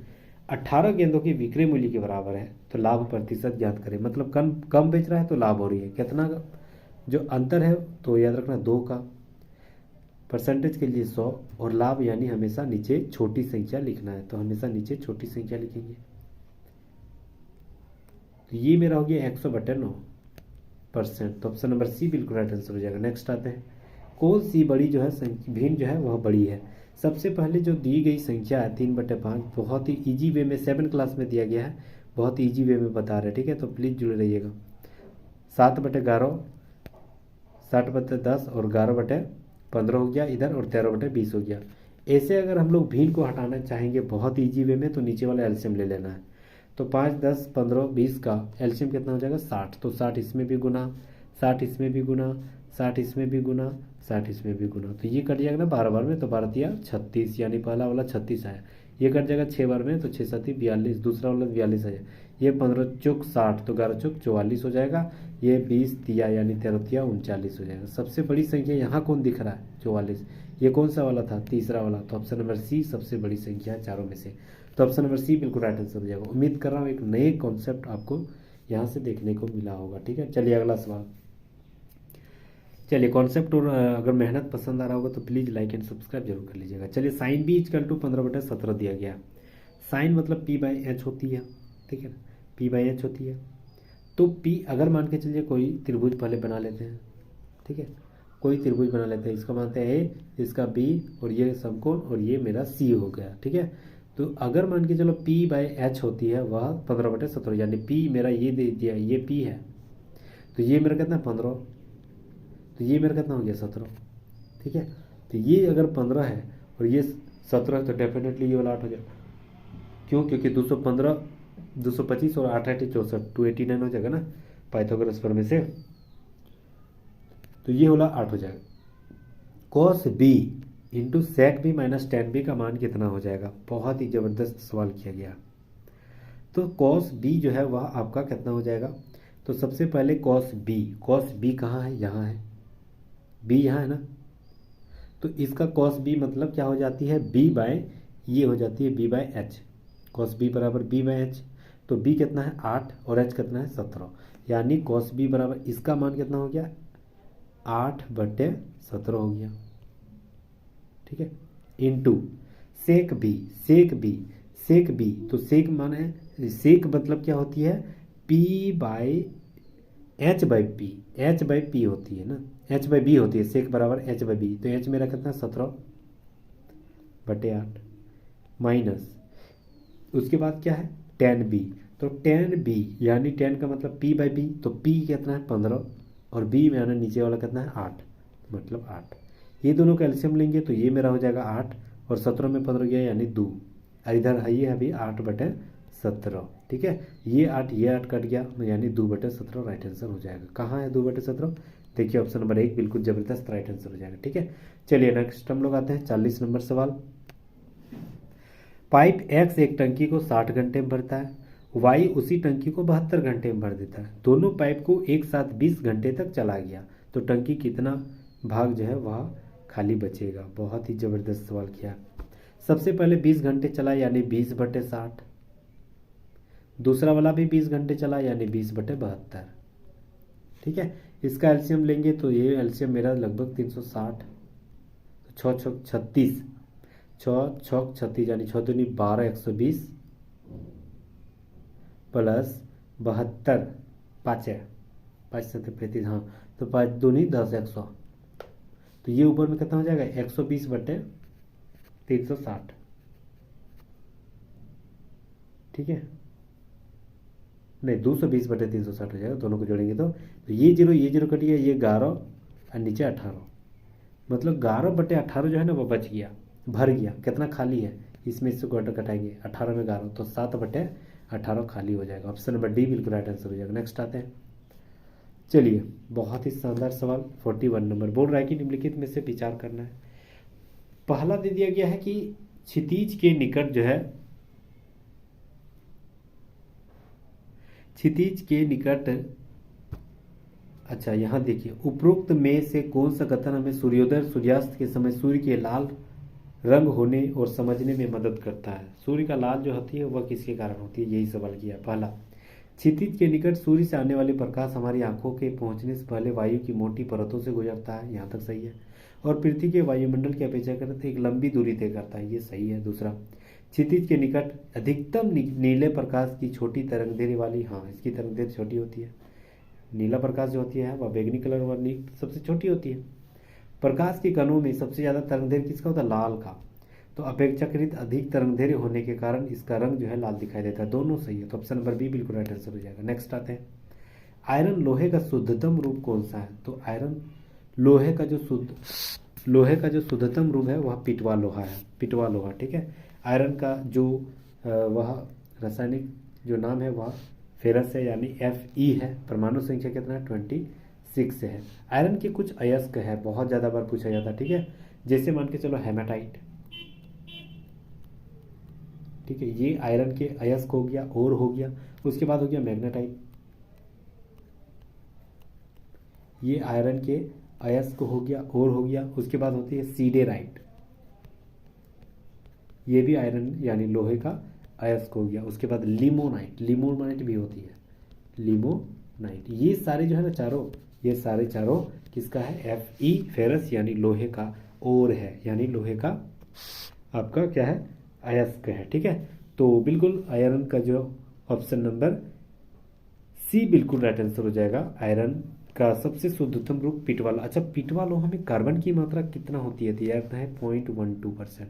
18 गेंदों की विक्रय मूल्य के बराबर है तो लाभ प्रतिशत ज्ञात करें, मतलब कम बेच रहा है तो लाभ हो रही है कितना, जो अंतर है तो याद रखना 2 का, परसेंटेज के लिए 100, और लाभ यानी हमेशा नीचे छोटी संख्या लिखना है, तो हमेशा नीचे छोटी संख्या लिखेंगे। तो ये मेरा हो गया 100/9%, तो ऑप्शन नंबर सी बिल्कुल राइट आंसर हो जाएगा। नेक्स्ट आते हैं, कौन सी बड़ी जो है भिन्न जो है वह बड़ी है। सबसे पहले जो दी गई संख्या है 3/5, बहुत ही इजी वे में 7 क्लास में दिया गया है, बहुत इजी वे में बता रहे हैं। ठीक है, तो प्लीज़ जुड़े रहिएगा। 7/11, 60/10 और 11/15 हो गया इधर, और 13/20 हो गया। ऐसे अगर हम लोग भिन्न को हटाना चाहेंगे बहुत इजी वे में, तो नीचे वाला एलसीएम ले लेना है। तो 5, 10, 15, 20 का एलसीएम कितना हो जाएगा 60, तो 60 इसमें भी गुना, 60 इसमें भी गुना, 60 इसमें भी गुना, 60 इसमें भी गुना, तो ये कट जाएगा ना 12 बार में, तो 12 तिया 36, यानी पहला वाला 36 आया। ये कट जाएगा 6 बार में, तो 6 7 42, दूसरा वाला 42 आया। ये 15 चौक 60, तो 11 चौक 44 हो जाएगा। ये 20 तिया यानी 13 तिया 39 हो जाएगा। सबसे बड़ी संख्या यहाँ कौन दिख रहा है 44, ये कौन सा वाला था, तीसरा वाला, तो ऑप्शन नंबर सी सबसे बड़ी संख्या है चारों में से, तो ऑप्शन नंबर सी बिल्कुल राइट आंसर हो जाएगा। उम्मीद कर रहा हूँ एक नए कॉन्सेप्ट आपको यहाँ से देखने को मिला होगा। ठीक है, चलिए अगला सवाल। चलिए कॉन्सेप्ट और अगर मेहनत पसंद आ रहा होगा तो प्लीज़ लाइक एंड सब्सक्राइब जरूर कर लीजिएगा। चलिए साइन बी इक्वल टू 15/17 दिया गया। साइन मतलब p/h होती है, ठीक है ना, p/h होती है। तो p अगर मान के चलिए कोई त्रिभुज पहले बना लेते हैं, ठीक है, कोई त्रिभुज बना लेते हैं, इसका मानते हैं a, इसका b, और ये समकोण, और ये मेरा c हो गया। ठीक है, तो अगर मान के चलो p/h होती है वह 15/17, यानी p मेरा ये दे दिया, ये p है, तो ये मेरा कितना 15, तो ये मेरा कितना हो गया 17। ठीक है, तो ये अगर 15 है और ये 17 है तो डेफिनेटली ये वाला 8 हो जाएगा। क्यों? क्योंकि 215 225 और 8 8 64 289 हो जाएगा ना पाइथागोरस प्रमेय से। तो ये वाला 8 हो जाएगा। Cos B into sec B minus tan B का मान कितना हो जाएगा? बहुत ही ज़बरदस्त सवाल किया गया। तो कॉस बी जो है वह आपका कितना हो जाएगा? तो सबसे पहले कॉस बी कहाँ है? यहाँ है, बी यहाँ है ना। तो इसका कॉस बी मतलब क्या हो जाती है? बी बाय ये हो जाती है B by H. Cos B बराबर बी बाय एच। तो बी कितना है? 8 और एच कितना है? 17। यानी कॉस बी बराबर इसका मान कितना हो गया? 8/17 हो गया। ठीक है। इंटू सेक बी तो सेक मान है, सेक मतलब क्या होती है? P by H by P होती है ना, एच बाई बी होती है। सेक बराबर एच बाई बी। तो एच मेरा कितना? 17/8 माइनस उसके बाद क्या है? Tan B. तो टेन बी यानी टेन का मतलब पी बाई बी। तो पी कितना है? 15 और बी में आना नीचे वाला कितना है? 8 मतलब 8। ये दोनों का एल्शियम लेंगे तो ये मेरा हो जाएगा 8 और 17 में 15 गया यानी 2। इधर है ये अभी 8/17। ठीक है। ये 8 कट गया यानी 2/17 राइट आंसर हो जाएगा। कहाँ है 2/17? देखिए ऑप्शन नंबर 1 बिल्कुल जबरदस्त राइट आंसर हो जाएगा। ठीक है। चलिए नेक्स्ट हम लोग आते हैं 40 नंबर सवाल। पाइप एक्स एक टंकी को 60 घंटे में भरता है, वाई उसी टंकी को 72 घंटे में भर देता है। दोनों पाइप को एक साथ 20 घंटे तक चला गया तो टंकी कितना भाग जो है वह खाली बचेगा? बहुत ही ज़बरदस्त सवाल किया। सबसे पहले 20 घंटे चला यानी 20/60। दूसरा वाला भी 20 घंटे चला यानी 20/72। ठीक है। इसका एलसीएम लेंगे तो ये एलसीएम मेरा लगभग 360, 6 6 36, 6 6 36 यानी 6 दूनी 12 120 प्लस 72 5 है 5 7 35। हाँ तो 5 दूनी 10 100। तो ये ऊपर में कितना हो जाएगा? 120/360। ठीक है। नहीं 220/360 हो जाएगा दोनों को जोड़ेंगे तो ये जीरो कट गया, ये 11 और नीचे 18 मतलब 11/18 जो है ना वो बच गया, भर गया। कितना खाली है इसमें? इससे क्वार्टर कटाएंगे 18 में 11 तो 7/18 खाली हो जाएगा। ऑप्शन नंबर डी बिल्कुल राइट आंसर हो जाएगा। नेक्स्ट आते हैं। चलिए बहुत ही शानदार सवाल 41 नंबर बोल रहा है कि निम्नलिखित में से विचार करना है। पहला दे दिया गया है कि क्षितिज के निकट जो है, क्षितिज के निकट, अच्छा यहाँ देखिए, उपरोक्त में से कौन सा कथन हमें सूर्योदय सूर्यास्त के समय सूर्य के लाल रंग होने और समझने में मदद करता है? सूर्य का लाल जो होती है वह किसके कारण होती है? यही सवाल किया। पहला, क्षितिज के निकट सूर्य से आने वाले प्रकाश हमारी आंखों के पहुंचने से पहले वायु की मोटी परतों से गुजरता है, यहाँ तक सही है। और पृथ्वी के वायुमंडल की अपेक्षाकृत एक लंबी दूरी तय करता है, ये सही है। दूसरा, क्षितिज के निकट अधिकतम नीले प्रकाश की छोटी तरंगदैर्घ्य वाली, हाँ इसकी तरंगदैर्घ्य छोटी होती है। नीला प्रकाश जो होती है वह बैगनी कलर वाली सबसे छोटी होती है। प्रकाश के कणों में सबसे ज़्यादा तरंगदैर्घ्य किसका होता है? लाल का। तो अपेक्षाकृत अधिक तरंगदैर्घ्य होने के कारण इसका रंग जो है लाल दिखाई देता है। दोनों सही है। तो ऑप्शन नंबर बी बिल्कुल राइट आंसर हो जाएगा। नेक्स्ट आते हैं। आयरन लोहे का शुद्धतम रूप कौन सा है? तो आयरन लोहे का जो शुद्धतम रूप है वह पिटवा लोहा है। पिटवा लोहा। ठीक है। आयरन का जो वह रासायनिक जो नाम है वह फेरस है यानी Fe है। परमाणु संख्या कितना है? 26 है। आयरन के कुछ अयस्क है, बहुत ज़्यादा बार पूछा जाता है। ठीक है। जैसे मान के चलो हेमाटाइट। ठीक है। ये आयरन के अयस्क हो गया, और हो गया। उसके बाद हो गया मैग्नेटाइट। ये आयरन के अयस्क हो गया, और हो गया। उसके बाद होती है सीडेराइट। ये भी आयरन यानी लोहे का अयस्क हो गया। उसके बाद लिमोनाइट। लिमोनाइट भी होती है, लिमोनाइट। ये सारे जो है ना चारों, ये सारे चारों किसका है? Fe फेरस यानी लोहे का और है, यानी लोहे का आपका क्या है? अयस्क है। ठीक है। तो बिल्कुल आयरन का जो ऑप्शन नंबर सी बिल्कुल राइट आंसर हो जाएगा। आयरन का सबसे शुद्धतम रूप पिटवा लोहा। अच्छा, पिटवा लोहा में कार्बन की मात्रा कितना होती है? दिया जाता है 0.12%।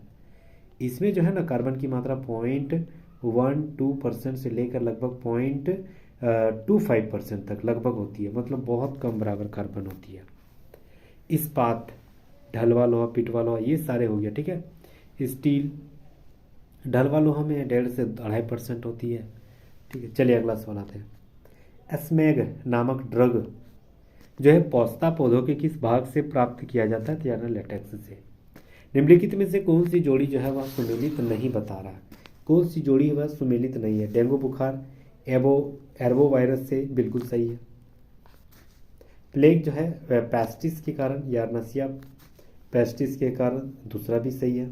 इसमें जो है ना कार्बन की मात्रा 0.12% से लेकर लगभग 0.25% तक लगभग होती है, मतलब बहुत कम बराबर कार्बन होती है। इस्पात ढलवा लोहा, पिटवा लोहा, ये सारे हो गया, ठीक है। स्टील, ढलवा लोहा में 1.5 से 2.5% होती है, ठीक है। चलिए अगला सवाल आते हैं। स्मेग नामक ड्रग जो है पौस्ता पौधों के किस भाग से प्राप्त किया जाता है? तो यानी लेटेक्स से। निम्नलिखित में से कौन सी जोड़ी जो है वह सुमेलित नहीं बता रहा? कौन सी जोड़ी वह सुमेलित नहीं है? डेंगू बुखार एर्बो वायरस से, बिल्कुल सही है। प्लेग जो है वह पेस्टिस के कारण, यार्नसिया पेस्टिस के कारण, दूसरा भी सही है।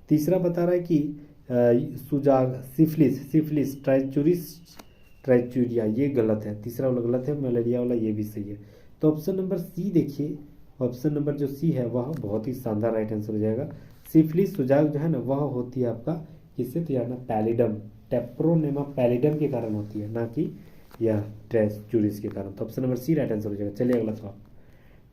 तीसरा बता रहा है कि सुजाग, सिफिलिस ट्राइचूरिया, ये गलत है, तीसरा वाला गलत है। मलेरिया वाला ये भी सही है। तो ऑप्शन नंबर सी देखिए, ऑप्शन नंबर जो सी है वह बहुत ही शानदार राइट आंसर हो जाएगा। सिफिलिस सुजाग जो है ना वह होती है आपका किससे? तो यार ना पैलिडम, टेप्रोनेमा पैलिडम के कारण होती है, ना कि यह ट्राइचूरिस के कारण। तो option number C right answer हो जाएगा। चलिए अगला सवाल।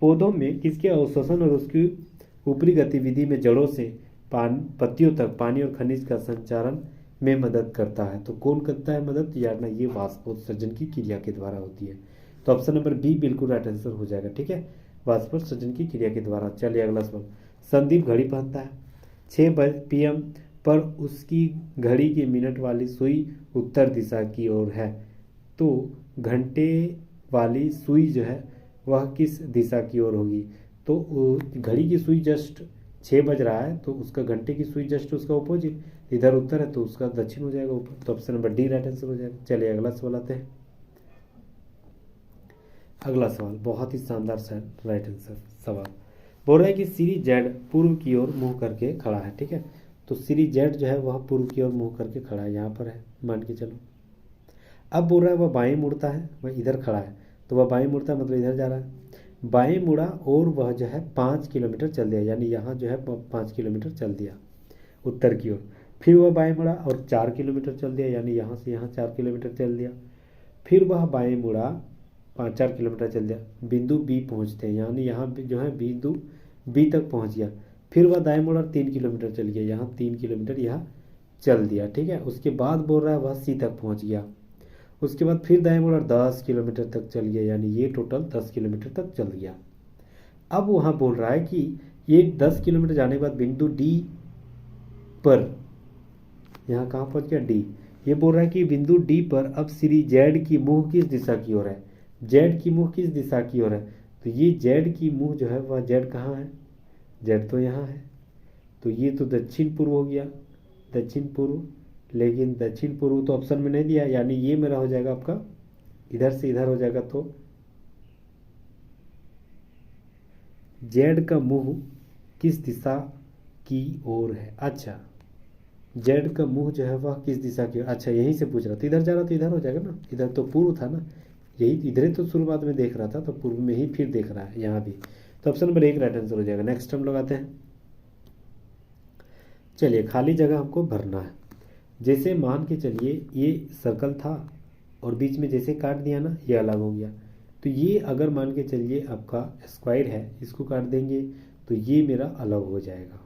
पौधों में किसके अवशोषण और उसकी ऊपरी गतिविधि में जड़ों से पत्तियों तक पानी और खनिज का संचारण में मदद करता है? तो कौन करता है मदद? यार ना ये वाष्पोत्सर्जन की क्रिया के द्वारा होती है। तो ऑप्शन नंबर बी बिल्कुल राइट आंसर हो जाएगा, ठीक है, वाष्पोत्सर्जन की क्रिया के द्वारा। चलिए अगला सवाल। संदीप घड़ी पहनता है, 6 PM पर उसकी घड़ी की मिनट वाली सुई उत्तर दिशा की ओर है, तो घंटे वाली सुई जो है वह किस दिशा की ओर होगी? तो घड़ी की सुई जस्ट 6 बज रहा है, तो उसका घंटे की सुई जस्ट उसका अपोजिट, इधर उत्तर है तो उसका दक्षिण हो जाएगा ऊपर। तो option number D right answer हो जाएगा। चलिए अगला सवाल आते हैं। अगला सवाल बहुत ही शानदार राइट आंसर सवाल बोल रहा है कि श्री जेड पूर्व की ओर मुंह करके खड़ा है, ठीक है। तो श्री जेड जो है वह पूर्व की ओर मुंह करके खड़ा है, यहाँ पर है, मान के चलो। अब बोल रहा है वह बाएं मुड़ता है, वह इधर खड़ा है, तो वह बाएं मुड़ता है मतलब इधर जा रहा है। बाएं मुड़ा और वह जो है 5 किलोमीटर चल दिया, यानी यहाँ जो है 5 किलोमीटर चल दिया उत्तर की ओर। फिर वह बाएं मुड़ा और 4 किलोमीटर चल दिया, यानी यहाँ से यहाँ 4 किलोमीटर चल दिया। फिर वह बाएं मुड़ा 4 किलोमीटर चल दिया, बिंदु बी पहुँचते हैं, यानी यहाँ जो है बिंदु बी तक पहुँच गया। फिर वह दाएं मुड़ा 3 किलोमीटर चल गया, यहाँ 3 किलोमीटर यहाँ चल दिया, ठीक है। उसके बाद बोल रहा है वह सी तक पहुँच गया। उसके बाद फिर दाएं मुड़ा 10 किलोमीटर तक चल गया, यानी ये टोटल 10 किलोमीटर तक चल गया। अब वहाँ बोल रहा है कि ये 10 किलोमीटर जाने के बाद बिंदु डी पर, यहाँ कहाँ पहुँच गया? डी। ये बोल रहा है कि बिंदु डी पर अब श्री जेड की मुँह किस दिशा की ओर है? जेड की मुँह किस दिशा की ओर है? तो ये जेड की मुँह जो है वह जेड कहाँ है? जेड तो यहाँ है, तो ये तो दक्षिण पूर्व हो गया, दक्षिण पूर्व। लेकिन दक्षिण पूर्व तो ऑप्शन में नहीं दिया, यानी ये मेरा हो जाएगा आपका इधर से इधर हो जाएगा। तो जेड का मुंह किस दिशा की ओर है? अच्छा, जेड का मुंह जो है वह किस दिशा की ओर? अच्छा, यहीं से पूछ रहा था, इधर जा रहा तो इधर हो जाएगा ना, इधर तो पूर्व था ना, यही इधर तो शुरुआत में देख रहा था, तो पूर्व में ही फिर देख रहा है यहाँ भी। तो ऑप्शन नंबर 1 राइट आंसर हो जाएगा। नेक्स्ट हम लोग आते हैं। चलिए, खाली जगह हमको भरना है। जैसे मान के चलिए ये सर्कल था और बीच में जैसे काट दिया ना, ये अलग हो गया। तो ये अगर मान के चलिए आपका स्क्वायर है, इसको काट देंगे तो ये मेरा अलग हो जाएगा।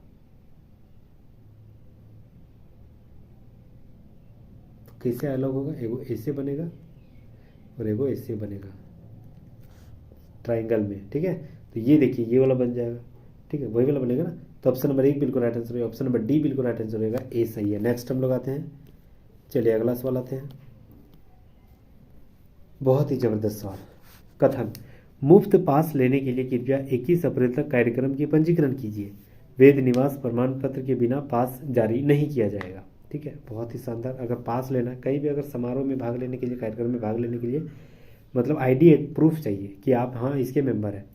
तो कैसे अलग होगा? एगो ऐसे बनेगा और एगो ऐसे बनेगा ट्राइंगल में, ठीक है। तो ये देखिए ये वाला बन जाएगा, ठीक है, वही वाला बनेगा ना। तो ऑप्शन नंबर 1 बिल्कुल राइट आंसर होगा, ऑप्शन नंबर डी बिल्कुल राइट आंसर होगा, ए सही है। नेक्स्ट हम लोग आते हैं। चलिए अगला सवाल आते हैं। बहुत ही जबरदस्त सवाल। कथन: मुफ्त पास लेने के लिए कृपया 21 अप्रैल तक कार्यक्रम की पंजीकरण कीजिए। वैध निवास प्रमाण पत्र के बिना पास जारी नहीं किया जाएगा, ठीक है। बहुत ही शानदार। अगर पास लेना है कहीं भी, अगर समारोह में भाग लेने के लिए, कार्यक्रम में भाग लेने के लिए, मतलब आईडी एक प्रूफ चाहिए कि आप हाँ इसके मेंबर हैं,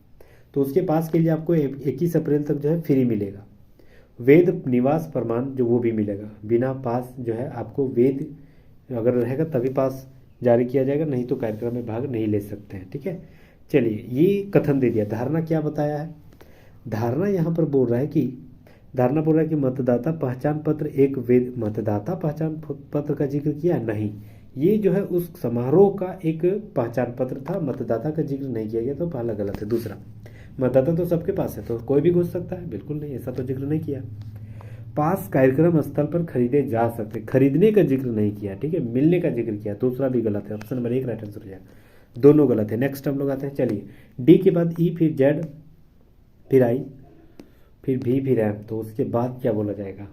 तो उसके पास के लिए आपको 21 अप्रैल तक जो है फ्री मिलेगा। वैध निवास प्रमाण जो वो भी मिलेगा। बिना पास जो है आपको वैध अगर रहेगा तभी पास जारी किया जाएगा, नहीं तो कार्यक्रम में भाग नहीं ले सकते हैं, ठीक है। चलिए, ये कथन दे दिया। धारणा क्या बताया है? धारणा यहाँ पर बोल रहा है कि मतदाता पहचान पत्र एक वैध, मतदाता पहचान पत्र का जिक्र किया नहीं, ये जो है उस समारोह का एक पहचान पत्र था, मतदाता का जिक्र नहीं किया गया, तो पहला गलत है। दूसरा, मतदाता तो सबके पास है, तो कोई भी घुस सकता है, बिल्कुल नहीं, ऐसा तो जिक्र नहीं किया। पास कार्यक्रम स्थल पर खरीदे जा सकते, खरीदने का जिक्र नहीं किया, ठीक है, मिलने का जिक्र किया, दूसरा भी गलत है। ऑप्शन नंबर 1 राइट आंसर हो जाएगा, दोनों गलत है। नेक्स्ट हम लोग आते हैं। चलिए, डी के बाद ई, फिर जेड, फिर आई, फिर भी रैम, तो उसके बाद क्या बोला जाएगा?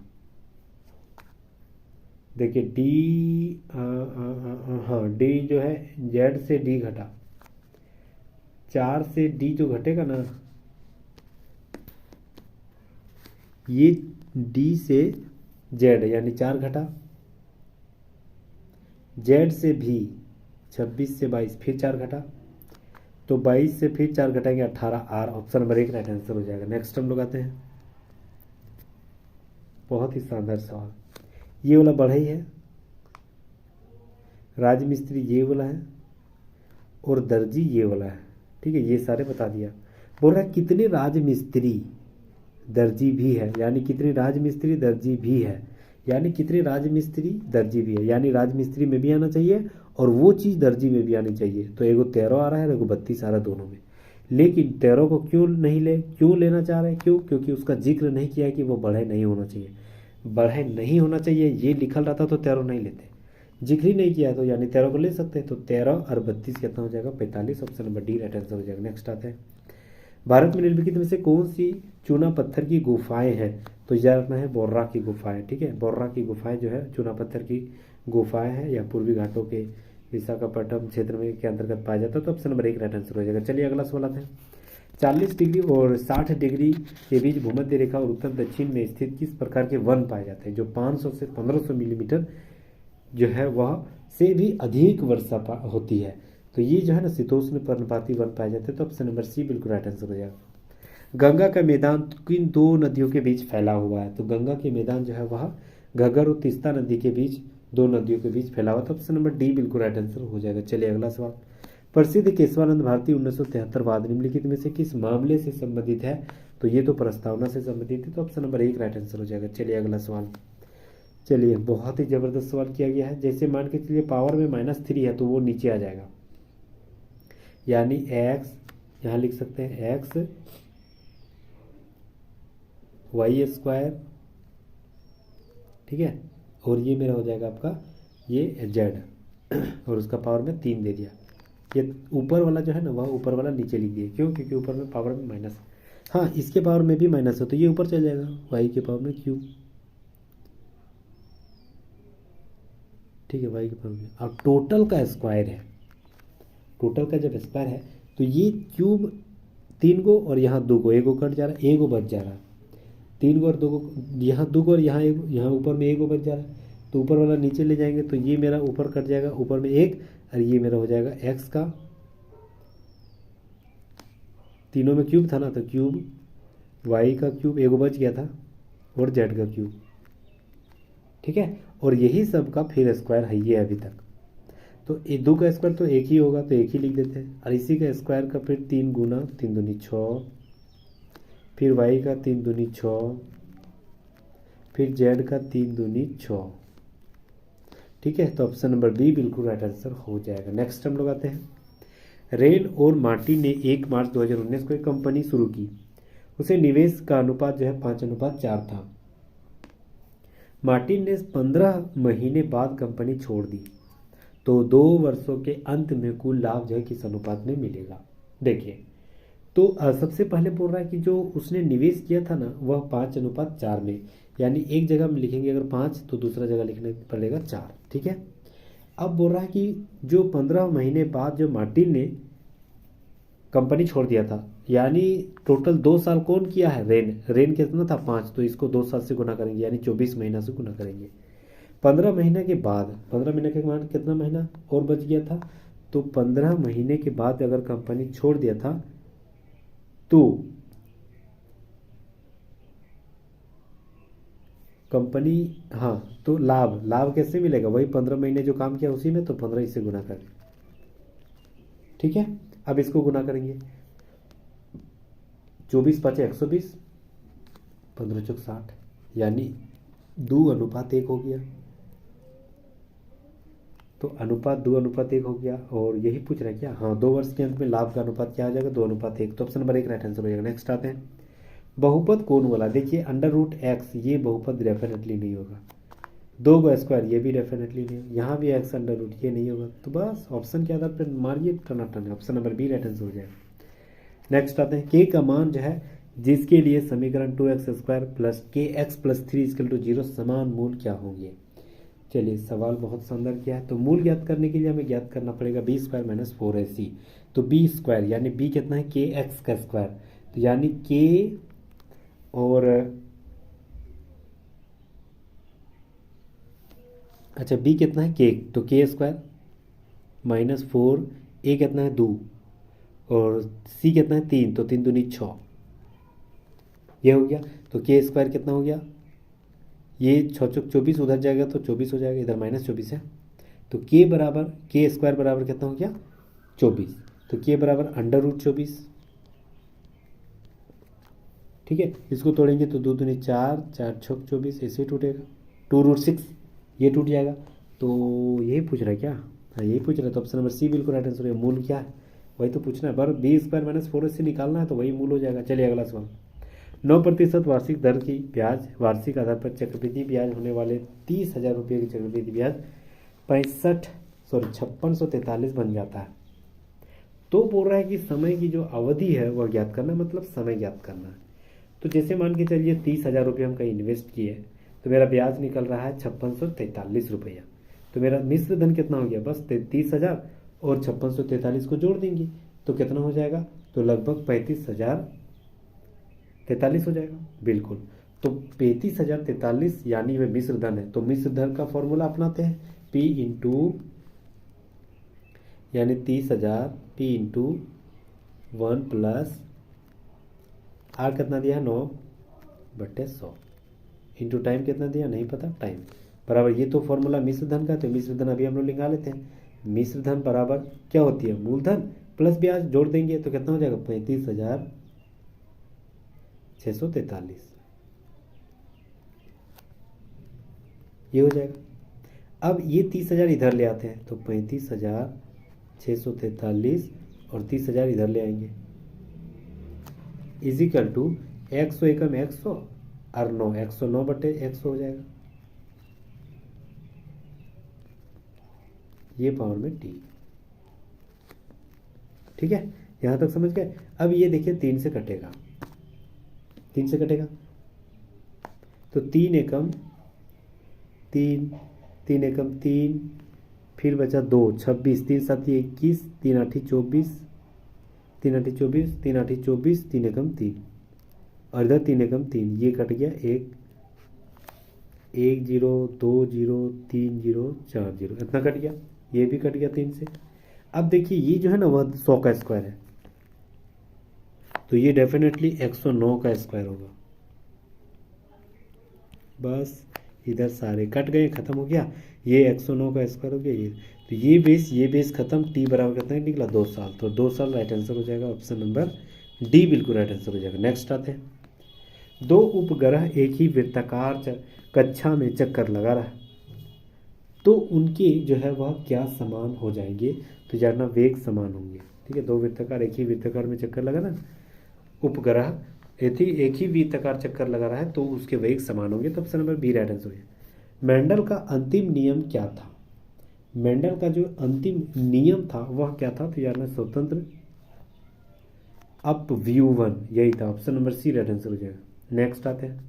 देखिए डी, हाँ डी जो है, जेड से डी घटा, 4 से डी जो घटेगा ना, ये डी से जेड यानी 4 घटा, जेड से भी 26 से 22 फिर 4 घटा, तो 22 से फिर 4 घटाएंगे 18, or option number 1 right answer हो जाएगा। नेक्स्ट हम लोग आते हैं, बहुत ही शानदार सवाल। ये वाला बढ़ई है, राजमिस्त्री ये वाला है, और दर्जी ये वाला है। ठीक है, ये सारे बता दिया। बोल रहा है कितने राजमिस्त्री दर्जी भी है, यानी कितने राजमिस्त्री दर्जी भी है, यानी कितने राजमिस्त्री दर्जी भी है, यानी राजमिस्त्री में भी आना चाहिए और वो चीज़ दर्जी में भी आनी चाहिए। तो एगो 13 आ रहा है, एगो 32 आ रहा है दोनों में, लेकिन 13 को क्यों लेना चाह रहे हैं? क्योंकि उसका जिक्र नहीं किया है कि वो बढ़े नहीं होना चाहिए, बढ़े नहीं होना चाहिए ये लिखल रहता तो 13 नहीं लेते, जिक्र ही नहीं किया तो यानी 13 को ले सकते हैं। तो 13 और 32 कितना हो जाएगा? 45, option number D right answer हो जाएगा। नेक्स्ट आते हैं, भारत में निम्नलिखित में से कौन सी चूना पत्थर की गुफाएं हैं? तो याद रखना है बोर्रा की गुफाएं। ठीक है, बोर्रा की गुफाएं जो है चूना पत्थर की गुफाएं हैं, या पूर्वी घाटों के विशाखापट्टनम क्षेत्र में के अंतर्गत पाया जाता है। तो ऑप्शन नंबर 1 राइट आंसर हो जाएगा। चलिए अगला सवाल आते हैं, 40 डिग्री और 60 डिग्री के बीच भूमध्य रेखा और उत्तर दक्षिण में स्थित किस प्रकार के वन पाए जाते हैं? जो 500 से 1500 मिलीमीटर जो है वह से भी अधिक वर्षा होती है। तो ये जो है ना शीतोष्ण पर्णपाती वन पाए जाते हैं। तो ऑप्शन नंबर सी बिल्कुल राइट आंसर हो जाएगा। गंगा का मैदान किन दो नदियों के बीच फैला हुआ है? तो गंगा के मैदान जो है वह घग्गर और तीस्ता नदी के बीच, दो नदियों के बीच फैला हुआ। तो ऑप्शन नंबर डी बिल्कुल राइट आंसर हो जाएगा। चलिए अगला सवाल, प्रसिद्ध केशवानंद भारती 1973 वाद निम्नलिखित में से किस मामले से संबंधित है? तो ये तो प्रस्तावना से संबंधित है। तो ऑप्शन नंबर 1 राइट आंसर हो जाएगा। चलिए अगला सवाल, चलिए बहुत ही जबरदस्त सवाल किया गया है। जैसे मान के चलिए पावर में -3 है तो वो नीचे आ जाएगा, यानी एक्स, यहाँ लिख सकते हैं एक्स वाई स्क्वायर, ठीक है, और ये मेरा हो जाएगा आपका ये जेड, और उसका पावर में 3 दे दिया। ये ऊपर वाला जो है ना वह ऊपर वाला नीचे लिख दिया, क्यों? क्योंकि ऊपर में पावर में माइनस, हाँ इसके पावर में भी माइनस है तो ये ऊपर चल जाएगा, वाई के पावर में क्यूब, ठीक है, वाई के पावर में। अब टोटल का स्क्वायर है, टोटल का जब स्क्वायर है तो ये क्यूब 3 को और यहाँ 2 को, 1 को कट जा रहा है, 1 को बच जा रहा है, 3 को और 2 को, यहाँ 2 को और यहाँ 1, यहाँ ऊपर में 1 को बच जा रहा है, तो ऊपर वाला नीचे ले जाएंगे तो ये मेरा ऊपर कट जाएगा, ऊपर में 1 और ये मेरा हो जाएगा एक्स का, तीनों में क्यूब था ना तो क्यूब, वाई का क्यूब 1 को बच गया था, और जेड का क्यूब, ठीक है, और यही सब का फिर स्क्वायर है ये अभी तक। तो 2 का स्क्वायर तो 1 ही होगा तो 1 ही लिख देते हैं, और इसी का स्क्वायर का फिर 3 गुना 3 दूनी 6, फिर वाई का 3 दूनी 6, फिर जेड का 3 दूनी 6, ठीक है। तो ऑप्शन नंबर बी बिल्कुल राइट आंसर हो जाएगा। नेक्स्ट हम लोग आते हैं, रेन और मार्टिन ने 1 मार्च 2019 को एक कंपनी शुरू की, उसे निवेश का अनुपात जो है 5:4 था। मार्टिन ने 15 महीने बाद कंपनी छोड़ दी, तो 2 वर्षों के अंत में कुल लाभ जो है किस अनुपात में मिलेगा? देखिए तो सबसे पहले बोल रहा है कि जो उसने निवेश किया था ना वह 5:4 में, यानी एक जगह में लिखेंगे अगर 5 तो दूसरा जगह लिखने पड़ेगा 4, ठीक है। अब बोल रहा है कि जो 15 महीने बाद जो मार्टिन ने कंपनी छोड़ दिया था, यानी टोटल 2 साल कौन किया है? रेन कितना था 5, तो इसको 2 साल से गुना करेंगे यानी 24 महीना से गुना करेंगे। 15 महीने के बाद, 15 महीने के बाद कितना महीना और बच गया था? तो 15 महीने के बाद अगर कंपनी छोड़ दिया था तो कंपनी, हाँ तो लाभ कैसे मिलेगा? वही 15 महीने जो काम किया उसी में, तो 15 इससे गुना करें, ठीक है। अब इसको गुना करेंगे, 24 5 120, 15 चौक 60, यानी 2:1 हो गया। तो अनुपात 2:1 हो गया, और यही पूछ रहा है क्या? हाँ 2 वर्ष के अंत में लाभ का अनुपात क्या आ जाएगा? 2:1। तो ऑप्शन नंबर 1 राइट आंसर हो जाएगा। नेक्स्ट आते हैं, बहुपद कौन वाला? देखिए √x ये बहुपद डेफिनेटली नहीं होगा, 2 का स्क्वायर ये भी डेफिनेटली नहीं होगा, यहाँ भी x √, ये नहीं होगा। तो बस ऑप्शन के आधार पर मारिए टनाटन, option number B right answer हो जाएगा। नेक्स्ट आते हैं, k का मान जो है जिसके लिए समीकरण 2x² प्लस kx प्लस 3 = 0 समान मूल क्या होंगे। चलिए सवाल बहुत शानदार किया है। तो मूल ज्ञात करने के लिए हमें ज्ञात करना पड़ेगा b² - 4ac। तो b² यानी b कितना है kx², तो यानी k और अच्छा b कितना है k, तो k² - 4, a कितना है 2 और c कितना है 3, तो 3 दूनी 6, ये हो गया। तो k² कितना हो गया, ये 6 चौक 24 उधर जाएगा तो 24 हो जाएगा, इधर -24 है। तो k बराबर कितना हो गया 24, तो k बराबर √24। ठीक है, इसको तोड़ेंगे तो 2 दूनी 4, 4 छक 24, ऐसे टूटेगा 2√6, ये टूट जाएगा। तो यही पूछ रहा है क्या, हाँ यही पूछ रहा है। तो ऑप्शन नंबर सी बिल्कुल राइट आंसर है। मूल क्या है वही तो पूछना है, पर b² - 4 से निकालना है तो वही मूल हो जाएगा। चलिए अगला सवाल। 9% वार्षिक दर की ब्याज वार्षिक आधार पर चक्रवृद्धि ब्याज होने वाले 30,000 रुपये की चक्रवृद्धि ब्याज 5643 बन जाता है। तो बोल रहा है कि समय की जो अवधि है वह ज्ञात करना, मतलब समय ज्ञात करना है। तो जैसे मान के चलिए 30,000 रुपये हम कहीं इन्वेस्ट किए तो मेरा ब्याज निकल रहा है 5643 रुपया। तो मेरा मिश्र धन कितना हो गया, बस 33,000 और 5643 को जोड़ देंगे तो कितना हो जाएगा, तो लगभग 35,043 हो जाएगा बिल्कुल। तो 35,043 यानी वह मिश्र धन है। तो मिश्र धन का फॉर्मूला अपनाते हैं, P इंटू यानी 30,000 P इंटू 1 प्लस आर कितना दिया है 9/100 इंटू टाइम कितना दिया नहीं पता, टाइम बराबर। ये तो फॉर्मूला मिश्र धन का, तो मिश्र धन अभी हम लोग निकाल लेते हैं। मिश्र धन बराबर क्या होती है, मूलधन प्लस ब्याज, जोड़ देंगे तो कितना हो जाएगा 35,643, ये हो जाएगा। अब ये 30,000 इधर ले आते हैं तो 35,643 और 30,000 इधर ले आएंगे, इजिकल टू 100 एकम 100 और 9, 109/100 हो जाएगा, ये पावर में t। ठीक है, यहां तक समझ गए। अब ये देखिए 3 से कटेगा, 3 से कटेगा तो 3 एकम 3, 3 एकम 3, फिर बचा 2, 26, 3 7 21, 3 8 24, 3 8 24, 3 8 24, 3 एकम 3 और इधर 3 एकम 3, ये कट गया 1 1 0 2 0 3 0 4 0, इतना कट गया, ये भी कट गया 3 से। अब देखिए ये जो है ना वह 100 का स्क्वायर है, तो ये डेफिनेटली 109 का स्क्वायर होगा। बस इधर सारे कट गए, खत्म हो गया, ये 109 का स्क्वायर हो गया ये, तो ये बेस खत्म। टी बराबर कितना निकला 2 साल, तो 2 साल राइट आंसर हो जाएगा, ऑप्शन नंबर डी बिल्कुल राइट आंसर हो जाएगा। नेक्स्ट आते हैं, 2 उपग्रह एक ही वृत्ताकार कक्षा में चक्कर लगा रहा है तो उनके जो है वह क्या समान हो जाएंगे, तो जानना वेग समान होंगे। ठीक है, 2 वृत्ताकार एक ही वृत्ताकार में चक्कर लगा ना, उपग्रह एक ही वृत्ताकार चक्कर लगा रहा है तो उसके वेग समान होंगे, तो option number B right answer है। मेंडल का अंतिम नियम क्या था, मेंडल का जो अंतिम नियम था वह क्या था, तो यार स्वतंत्र अपव्यूहन, यही था, option number C right answer हो जाएगा। नेक्स्ट आते हैं,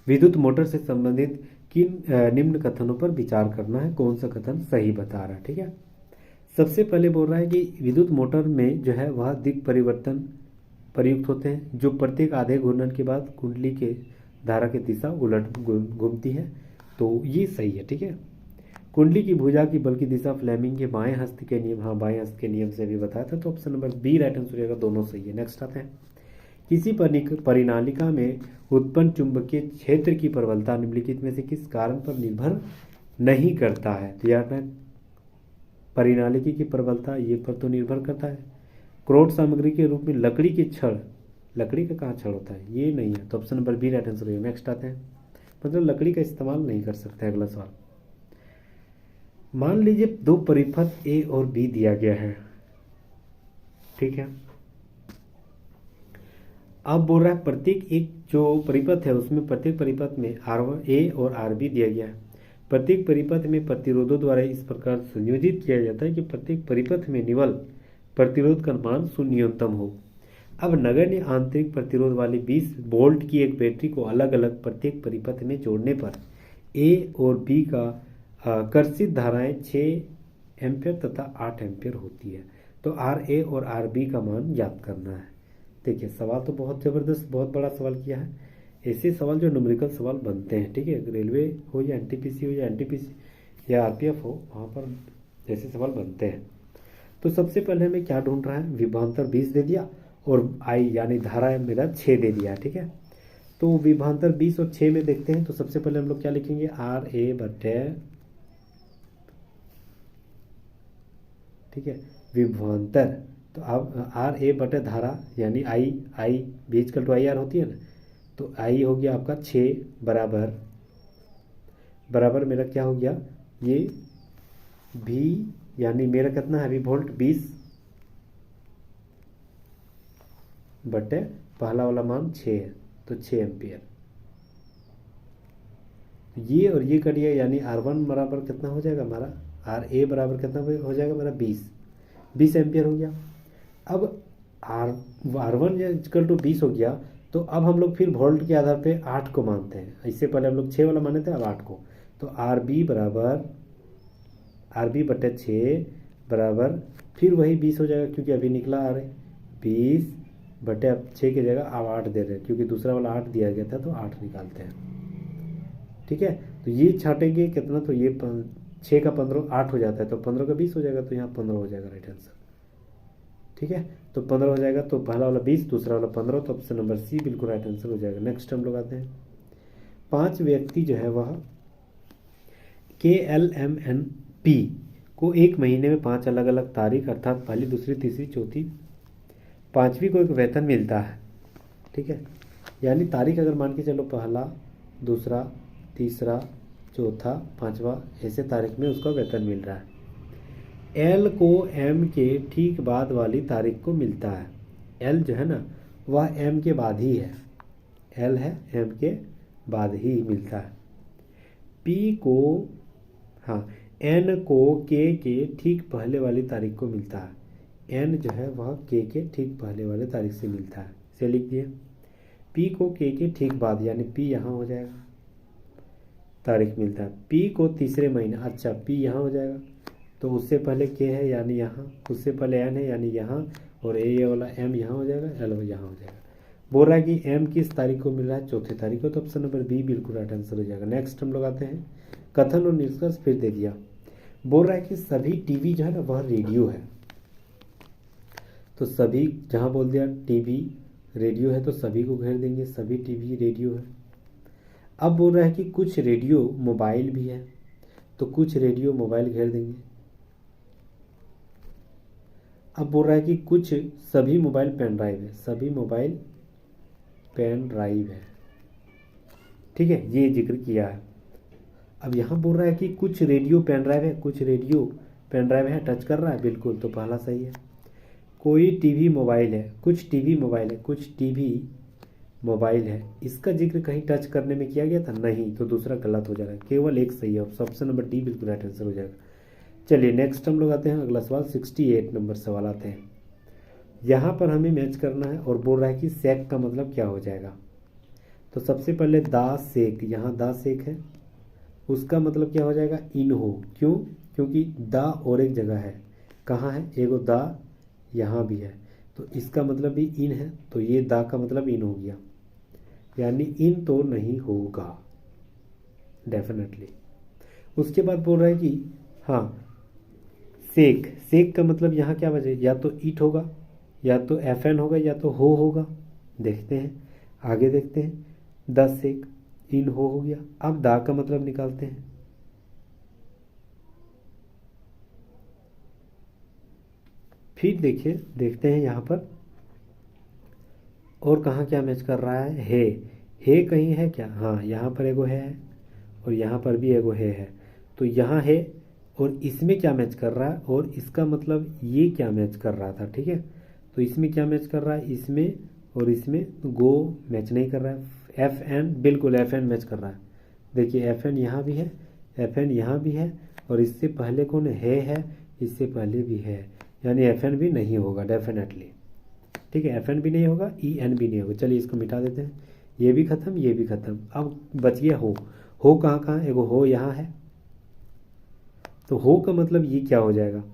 विद्युत मोटर से संबंधित किन निम्न कथनों पर विचार करना है, कौन सा कथन सही बता रहा है। ठीक है, सबसे पहले बोल रहा है कि विद्युत मोटर में जो है वह दिक् परिवर्तन प्रयुक्त होते हैं जो प्रत्येक आधे घूर्णन के बाद कुंडली के धारा की दिशा उलट घूमती है, तो ये सही है। ठीक है, कुंडली की भुजा की बल की दिशा फ्लेमिंग के बाएं हस्त के नियम, हाँ बाएं हस्त के नियम से भी बताया था, तो option number B right answer रहेगा, दोनों सही है। नेक्स्ट आते हैं, किसी परिनालिका में उत्पन्न चुंबकीय क्षेत्र की प्रबलता निम्नलिखित में से किस कारण पर निर्भर नहीं करता है, तो यार मैं परिनालिका की प्रबलता ये पर तो निर्भर करता है। क्रोड सामग्री के रूप में लकड़ी के छड़, लकड़ी का कहाँ छड़ होता है, ये नहीं है, तो option number B right answer है। नेक्स्ट आते हैं, मतलब लकड़ी का इस्तेमाल नहीं कर सकते। अगला सवाल, मान लीजिए 2 परिपथ ए और बी दिया गया है। ठीक है, अब बोल रहा है प्रत्येक एक जो परिपथ है उसमें प्रत्येक परिपथ में R1A और RB दिया गया है। प्रत्येक परिपथ में प्रतिरोधों द्वारा इस प्रकार संयोजित किया जाता है कि प्रत्येक परिपथ में निवल प्रतिरोध का मान न्यूनतम हो। अब नगण्य आंतरिक प्रतिरोध वाली 20 वोल्ट की एक बैटरी को अलग अलग प्रत्येक परिपथ में जोड़ने पर ए और बी का कर्षित धाराएं 6 एम्पियर तथा 8 एम्पियर होती है। तो आर ए और आर बी का मान ज्ञात करना है। देखिए सवाल तो बहुत ज़बरदस्त, बहुत बड़ा सवाल किया है। ऐसे सवाल जो न्यूमेरिकल सवाल बनते हैं, ठीक है, रेलवे हो या एनटीपीसी हो या एनटीपीसी या आरपीएफ हो, वहाँ पर ऐसे सवाल बनते हैं। तो सबसे पहले हमें क्या ढूंढ रहा है, विभवांतर 20 दे दिया और आई यानी धारा है मेरा 6 दे दिया, ठीक है। तो विभवांतर 20 और 6 में देखते हैं। तो सबसे पहले हम लोग क्या लिखेंगे, आर ए बटे, ठीक है, विभवांतर। तो अब आर ए बटे धारा यानी आई भी इक्वल टू आई आर होती है ना, तो आई हो गया आपका 6 बराबर मेरा क्या हो गया, ये भी यानी मेरा कितना है अभी वोल्ट 20 बटे पहला वाला मान 6 है, तो 6 एम्पियर। ये और ये करिए यानी R1 बराबर कितना हो जाएगा हमारा, आर ए बराबर कितना हो जाएगा मेरा 20 एम्पियर हो गया। अब R1 इक्वल टू 20 हो गया। तो अब हम लोग फिर वोल्ट के आधार पे 8 को मानते हैं। इससे पहले हम लोग 6 वाला माने थे, अब 8 को। तो आर बी बटे 6 बराबर फिर वही 20 हो जाएगा, क्योंकि अभी निकला आ रहे 20 बटे, अब 6 की जगह अब 8 दे रहे हैं, क्योंकि दूसरा वाला 8 दिया गया था, तो 8 निकालते हैं, ठीक है। तो ये छाटेंगे कितना, तो ये 6 का 15 8 हो जाता है, तो 15 का 20 हो जाएगा, तो यहाँ 15 हो जाएगा राइट आंसर, ठीक है। तो 15 हो जाएगा, तो पहला वाला 20 दूसरा वाला 15, तो ऑप्शन नंबर सी बिल्कुल राइट आंसर हो जाएगा। नेक्स्ट हम लोग आते हैं, 5 व्यक्ति जो है वह KLMNP को एक महीने में 5 अलग अलग तारीख अर्थात पहली, दूसरी, तीसरी, चौथी, पाँचवीं को एक वेतन मिलता है, ठीक है। यानी तारीख अगर मान के चलो पहला, दूसरा, तीसरा, चौथा, पाँचवा, ऐसे तारीख में उसका वेतन मिल रहा है। एल को एम के ठीक बाद वाली तारीख को मिलता है। एल जो है ना वह एम के बाद ही है, एल है एम के बाद ही मिलता है। पी को, हाँ, एन को के ठीक पहले वाली तारीख को मिलता है। एन जो है वह के ठीक पहले वाले तारीख से मिलता है, इसे लिख दिए। पी को के ठीक बाद यानी पी यहाँ हो जाएगा, तारीख मिलता है। पी को तीसरे महीने, अच्छा पी यहाँ हो जाएगा, तो उससे पहले के है यानी यहाँ, उससे पहले एन है यानी यहाँ, और ये वाला एम यहाँ हो जाएगा, एल यहाँ हो जाएगा। बोल रहा है कि एम किस तारीख को मिल रहा है, चौथे तारीख को, तो ऑप्शन नंबर बी बिल्कुल राइट आंसर हो जाएगा। नेक्स्ट हम लोग आते हैं, कथन और निष्कर्ष फिर दे दिया। बोल रहा है कि सभी टीवी जो है ना वह रेडियो है, तो सभी जहाँ बोल दिया टीवी रेडियो है तो सभी को घेर देंगे, सभी टीवी रेडियो है। अब बोल रहा है कि कुछ रेडियो मोबाइल भी है, तो कुछ रेडियो मोबाइल घेर देंगे। अब बोल रहा है कि कुछ सभी मोबाइल पेन ड्राइव है, सभी मोबाइल पेन ड्राइव है, ठीक है, ये जिक्र किया है। अब यहाँ बोल रहा है कि कुछ रेडियो पेन ड्राइव है, कुछ रेडियो पेन ड्राइव है, टच कर रहा है, बिल्कुल, तो पहला सही है। कोई टीवी मोबाइल है, कुछ टीवी मोबाइल है, कुछ टीवी मोबाइल है, इसका जिक्र कहीं टच करने में किया गया था नहीं, तो दूसरा गलत हो जा रहा है, केवल एक सही है, ऑप्शन नंबर डी बिल्कुल राइट आंसर हो जाएगा। चलिए नेक्स्ट हम लोग आते हैं, अगला सवाल 68 नंबर सवाल आते हैं। यहाँ पर हमें मैच करना है और बोल रहा है कि सेक का मतलब क्या हो जाएगा। तो सबसे पहले दा सेक, यहाँ दा सेक है, उसका मतलब क्या हो जाएगा, इन हो। क्यों, क्योंकि दा और एक जगह है, कहाँ है, एगो दा यहाँ भी है, तो इसका मतलब भी इन है, तो ये दा का मतलब इन हो गया, यानी इन तो नहीं होगा डेफिनेटली। उसके बाद बोल रहा है कि हाँ सेक, सेक का मतलब यहाँ क्या बचे, या तो ईट होगा, या तो एफ एन होगा, या तो हो होगा। देखते हैं, आगे देखते हैं, द सेक, इन हो गया। अब दा का मतलब निकालते हैं, फिर देखिए देखते हैं यहाँ पर और कहाँ क्या मैच कर रहा है। हे कहीं है क्या, हाँ यहाँ पर एगो है और यहाँ पर भी एगो है, तो यहाँ है और इसमें क्या मैच कर रहा है, और इसका मतलब ये क्या मैच कर रहा था, ठीक है। तो इसमें क्या मैच कर रहा है, इसमें और इसमें, तो गो मैच नहीं कर रहा है। एफ एन, बिल्कुल एफ एन मैच कर रहा है, देखिए एफ एन यहाँ भी है, एफ एन यहाँ भी है, और इससे पहले कौन है, इससे पहले भी है, यानी एफ एन भी नहीं होगा डेफिनेटली। ठीक है, FN भी नहीं होगा, EN भी नहीं होगा। चलिए इसको मिटा देते हैं, ये भी खत्म, ये भी खत्म। अब बच गया हो। हो कहाँ कहाँ, एगो हो यहाँ है, तो हो का मतलब ये क्या हो जाएगा,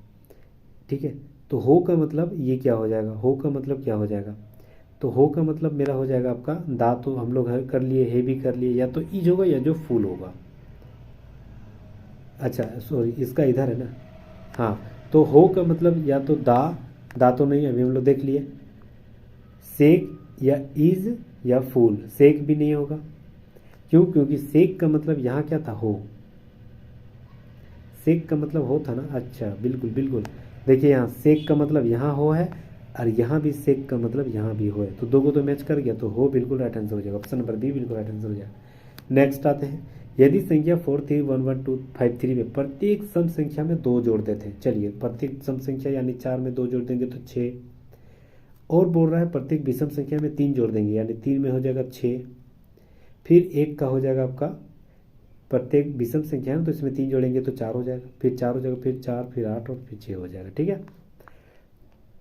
ठीक है। तो हो का मतलब ये क्या हो जाएगा, हो का मतलब क्या हो जाएगा, तो हो का मतलब मेरा हो जाएगा आपका दा, तो हम लोग कर लिए, हे भी कर लिए, या तो ईज होगा या जो फूल होगा। अच्छा सॉरी, इसका इधर है ना, हाँ। तो हो का मतलब या तो दा तो नहीं, अभी हम लोग देख लिए। सेक या इज या फूल, सेक भी नहीं होगा। क्यों, क्योंकि सेक का मतलब यहाँ क्या था, हो। सेक का मतलब हो था ना, अच्छा बिल्कुल बिल्कुल। देखिए यहाँ सेक का मतलब यहाँ हो है, और यहाँ भी सेक का मतलब यहाँ भी हो है, तो दो को तो मैच कर गया, तो हो बिल्कुल राइट आंसर हो जाएगा। ऑप्शन नंबर बी बिल्कुल राइट आंसर हो जाएगा। नेक्स्ट आते हैं, यदि संख्या 43115253 में प्रत्येक सम संख्या में 2 जोड़ देते हैं। चलिए प्रत्येक सम संख्या यानी 4 में 2 जोड़ देंगे तो 6, और बोल रहा है प्रत्येक विषम संख्या में 3 जोड़ देंगे, यानी 3 में हो जाएगा 6, फिर 1 का हो जाएगा आपका, प्रत्येक विषम संख्या है तो इसमें 3 जोड़ेंगे तो 4 हो जाएगा, फिर 4 हो जाएगा, फिर 4, फिर 8 और फिर 6 हो जाएगा, ठीक है।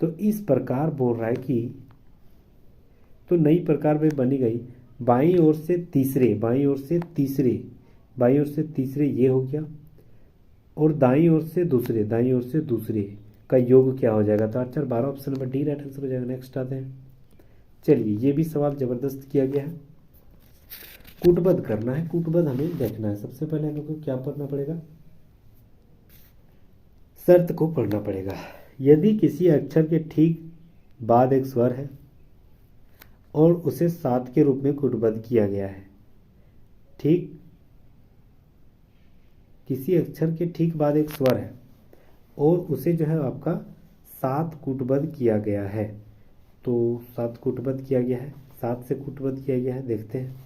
तो इस प्रकार बोल रहा है कि, तो नई प्रकार में बनी गई, बाईं ओर से तीसरे, बाईं ओर से तीसरे, बाईं ओर से तीसरे ये हो गया, और दाईं ओर से दूसरे, दाईं ओर से दूसरे का योग क्या हो जाएगा, तो 8 4 12, option number D right answer हो जाएगा। नेक्स्ट आते हैं, चलिए ये भी सवाल जबरदस्त किया गया है। कूटबद्ध करना है, कूटबद्ध हमें देखना है। सबसे पहले हम लोग को क्या पढ़ना पड़ेगा, शर्त को पढ़ना पड़ेगा। यदि किसी अक्षर के ठीक बाद एक स्वर है और उसे 7 के रूप में कूटबद्ध किया गया है, ठीक, किसी अक्षर के ठीक बाद एक स्वर है और उसे जो है आपका 7 कूटबद्ध किया गया है, तो 7 कूटबद्ध किया गया है, 7 से कूटबद्ध किया गया है, देखते हैं।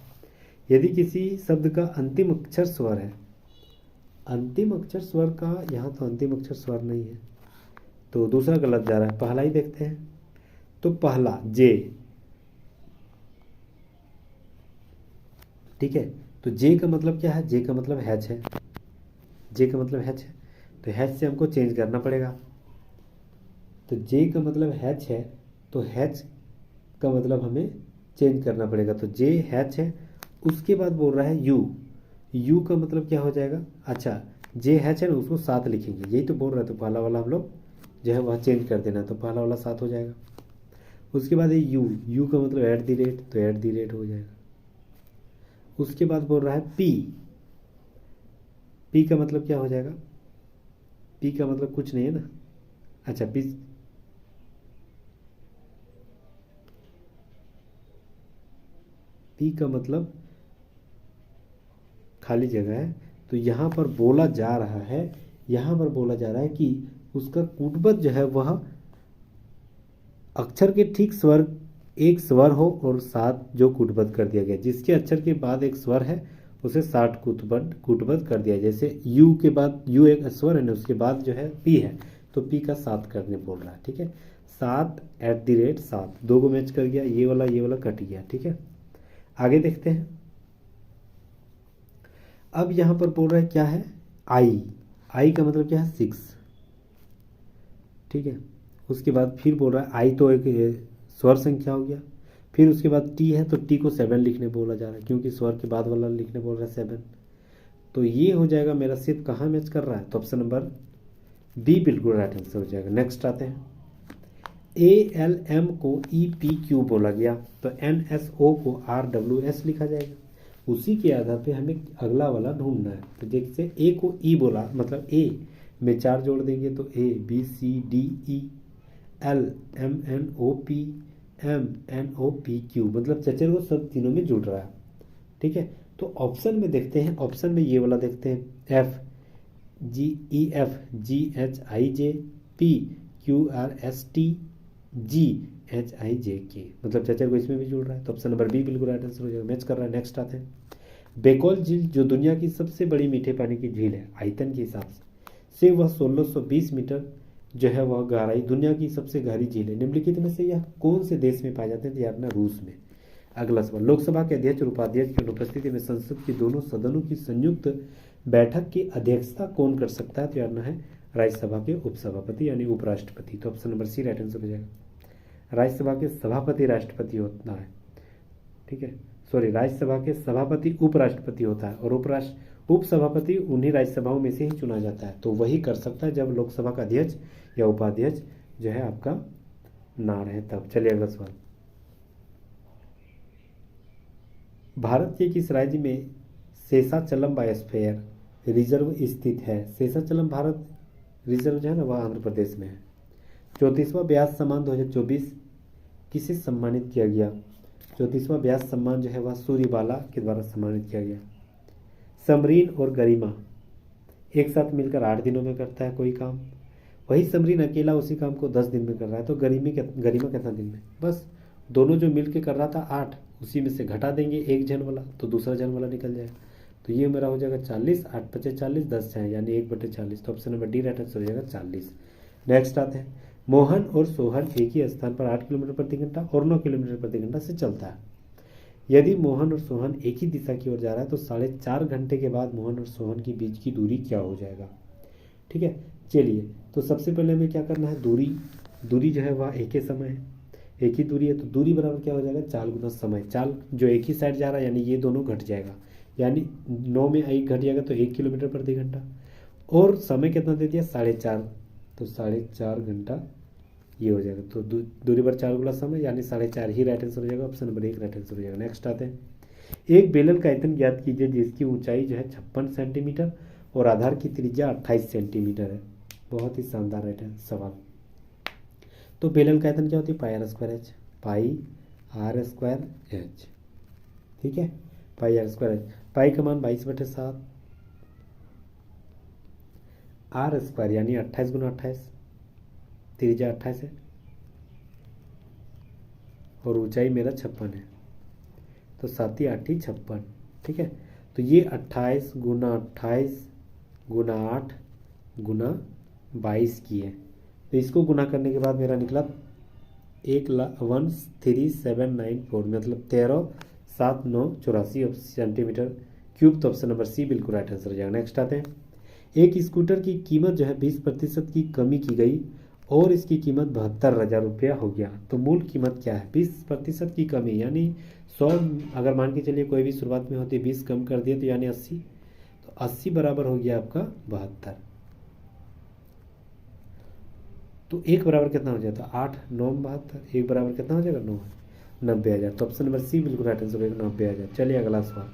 यदि किसी शब्द का अंतिम अक्षर स्वर है, अंतिम अक्षर स्वर का, यहाँ तो अंतिम अक्षर स्वर नहीं है, तो दूसरा गलत जा रहा है, पहला ही देखते हैं। तो पहला जे, ठीक है, तो जे का मतलब क्या है, जे का मतलब हैच है, जे का मतलब हैच है, तो हैच से हमको चेंज करना पड़ेगा। तो जे का मतलब हैच है, तो हैच का मतलब हमें चेंज करना पड़ेगा, तो जे हैच है। उसके बाद बोल रहा है यू, यू का मतलब क्या हो जाएगा, अच्छा जे हैच है ना, उसको 7 लिखेंगे, यही तो बोल रहा है, तो पहला वाला हम लोग जो है वह चेंज कर देना, तो पहला वाला 7 हो जाएगा। उसके बाद ये यू, यू का मतलब एट दी रेट, तो एट दी रेट हो जाएगा। उसके बाद बोल रहा है पी, पी का मतलब क्या हो जाएगा, पी का मतलब कुछ नहीं है ना, अच्छा पी, पी का मतलब खाली जगह है, तो यहाँ पर बोला जा रहा है, यहाँ पर बोला जा रहा है कि उसका कूटबद्ध जो है वह अक्षर के ठीक स्वर, एक स्वर हो और 7 जो कूटबद्ध कर दिया गया, जिसके अक्षर के बाद एक स्वर है उसे 7 कूटबद्ध कर दिया। जैसे यू के बाद, यू एक स्वर है ना, उसके बाद जो है पी है, तो पी का 7 करने बोल रहा है, ठीक है। 7 एट दी रेट 7, दो को मैच कर गया, ये वाला कट गया, ठीक है। आगे देखते हैं। अब यहाँ पर बोल रहा है क्या है, आई, आई का मतलब क्या है 6, ठीक है। उसके बाद फिर बोल रहा है आई तो एक स्वर संख्या हो गया, फिर उसके बाद टी है, तो टी को 7 लिखने बोला जा रहा है, क्योंकि स्वर के बाद वाला लिखने बोल रहा है 7, तो ये हो जाएगा मेरा सिर्फ कहाँ मैच कर रहा है, तो ऑप्शन नंबर बी बिल्कुल राइट आंसर हो जाएगा। नेक्स्ट आते हैं, ALM को EPQ बोला गया, तो NSO को RWS लिखा जाएगा। उसी के आधार पे हमें अगला वाला ढूंढना है, तो जैसे ए को ई बोला, मतलब ए में 4 जोड़ देंगे तो ABCDE LMNOP MNOPQ, मतलब चचर वो सब तीनों में जुड़ रहा है, ठीक है। तो ऑप्शन में देखते हैं, ऑप्शन में ये वाला देखते हैं, FGEFGHIJPQRSTGHIJK, मतलब चचर को इसमें भी जुड़ रहा है, तो ऑप्शन नंबर बी बिल्कुल राइट आंसर हो जाएगा, मैच कर रहा है। नेक्स्ट आते हैं, बेकौल झील जो दुनिया की सबसे बड़ी मीठे पानी की झील है आयतन के हिसाब से वह 1620 मीटर जो है वह गहराई, दुनिया की सबसे गहरी झील है। निम्नलिखित में से यह कौन से देश में पाए जाते हैं, यार ना रूस में। अगला सवाल, लोकसभा के अध्यक्ष और उपाध्यक्ष की अनुपस्थिति में संसद के दोनों सदनों की संयुक्त बैठक की अध्यक्षता कौन कर सकता है, तो यार ना है राज्यसभा के उपसभापति यानी उपराष्ट्रपति, तो option number C right answer हो जाएगा। राज्यसभा के सभापति राष्ट्रपति होता है, ठीक है, सॉरी, राज्यसभा के सभापति उपराष्ट्रपति होता है और उपसभापति उन्हीं राज्यसभाओं में से ही चुना जाता है। तो वही कर सकता है जब लोकसभा का अध्यक्ष या उपाध्यक्ष जो है आपका ना रहे तब। चलिए अगला सवाल, भारत के किस राज्य में शेषाचलम बायोस्फीयर रिजर्व स्थित है? शेषाचलम भारत रिजर्व जो है ना वह आंध्र प्रदेश में है। 34वां ब्यास सम्मान 2024 किसे सम्मानित किया गया? 34वां ब्यास सम्मान जो है वह सूर्यबाला के द्वारा सम्मानित किया गया। समरीन और गरिमा एक साथ मिलकर 8 दिनों में करता है कोई काम, वही समरीन अकेला उसी काम को 10 दिन में कर रहा है, तो गरिमा कितना दिन में? बस दोनों जो मिल के कर रहा था 8, उसी में से घटा देंगे एक जन वाला तो दूसरा जन वाला निकल जाएगा। तो ये मेरा हो जाएगा 40, 8 पचे 40, 10 जाए यानी 1/40। तो option number D right answer हो जाएगा 40। नेक्स्ट आते हैं, मोहन और सोहन एक ही स्थान पर 8 किलोमीटर प्रति घंटा और 9 किलोमीटर प्रति घंटा से चलता है। यदि मोहन और सोहन एक ही दिशा की ओर जा रहा है तो 4.5 घंटे के बाद मोहन और सोहन के बीच की दूरी क्या हो जाएगा? ठीक है, चलिए तो सबसे पहले हमें क्या करना है, दूरी जो है वह एक ही समय है, एक ही दूरी है, तो दूरी बराबर क्या हो जाएगा, चाल गुना समय। चाल जो एक ही साइड जा रहा है यानी ये दोनों घट जाएगा, यानी 9 में 1 घट जाएगा तो 1 किलोमीटर प्रति घंटा, और समय कितना दे दिया 4.5, तो 4.5 घंटा ये हो जाएगा। तो दूरी पर 4 गुना समय यानी 4.5 ही राइट आंसर हो जाएगा। ऑप्शन नंबर 1 राइट आंसर हो जाएगा। नेक्स्ट आते हैं, एक बेलन का आयतन ज्ञात कीजिए जिसकी ऊंचाई जो है 56 सेंटीमीटर और आधार की त्रिज्या 28 सेंटीमीटर है। बहुत ही शानदार राइट है सवाल। तो बेलन का आयतन क्या होती है, पाई आर स्क्वायर एच, ठीक है, पाई आर स्क्वायर एच। पाई का मान 22/7, आर स्क्वायर यानी 28 गुना 28, त्रिज्या 28 है और ऊंचाई मेरा 56 है, तो 7 × 8 = 56, ठीक है। तो ये 28 गुना 28 गुना 8 गुना 22 की है, तो इसको गुना करने के बाद मेरा निकला 1,13,794 मतलब 13,794 सेंटीमीटर क्यूब। तो ऑप्शन नंबर सी बिल्कुल राइट आंसर हो जाएगा। नेक्स्ट आते हैं, एक स्कूटर की कीमत जो है 20% की कमी की गई और इसकी कीमत 72,000 रुपया हो गया। तो मूल कीमत क्या है, 20% की कमी यानी 100 अगर मान के चलिए कोई भी शुरुआत में होती 20 कम कर दिया तो यानी 80, तो 80 बराबर हो गया आपका 72। तो 1 बराबर कितना हो जाता है 8, 9 72, 1 बराबर कितना हो जाएगा 9, 90,000। तो ऑप्शन नंबर सी बिल्कुल राइट आंसर होगा 90,000। चलिए अगला सवाल,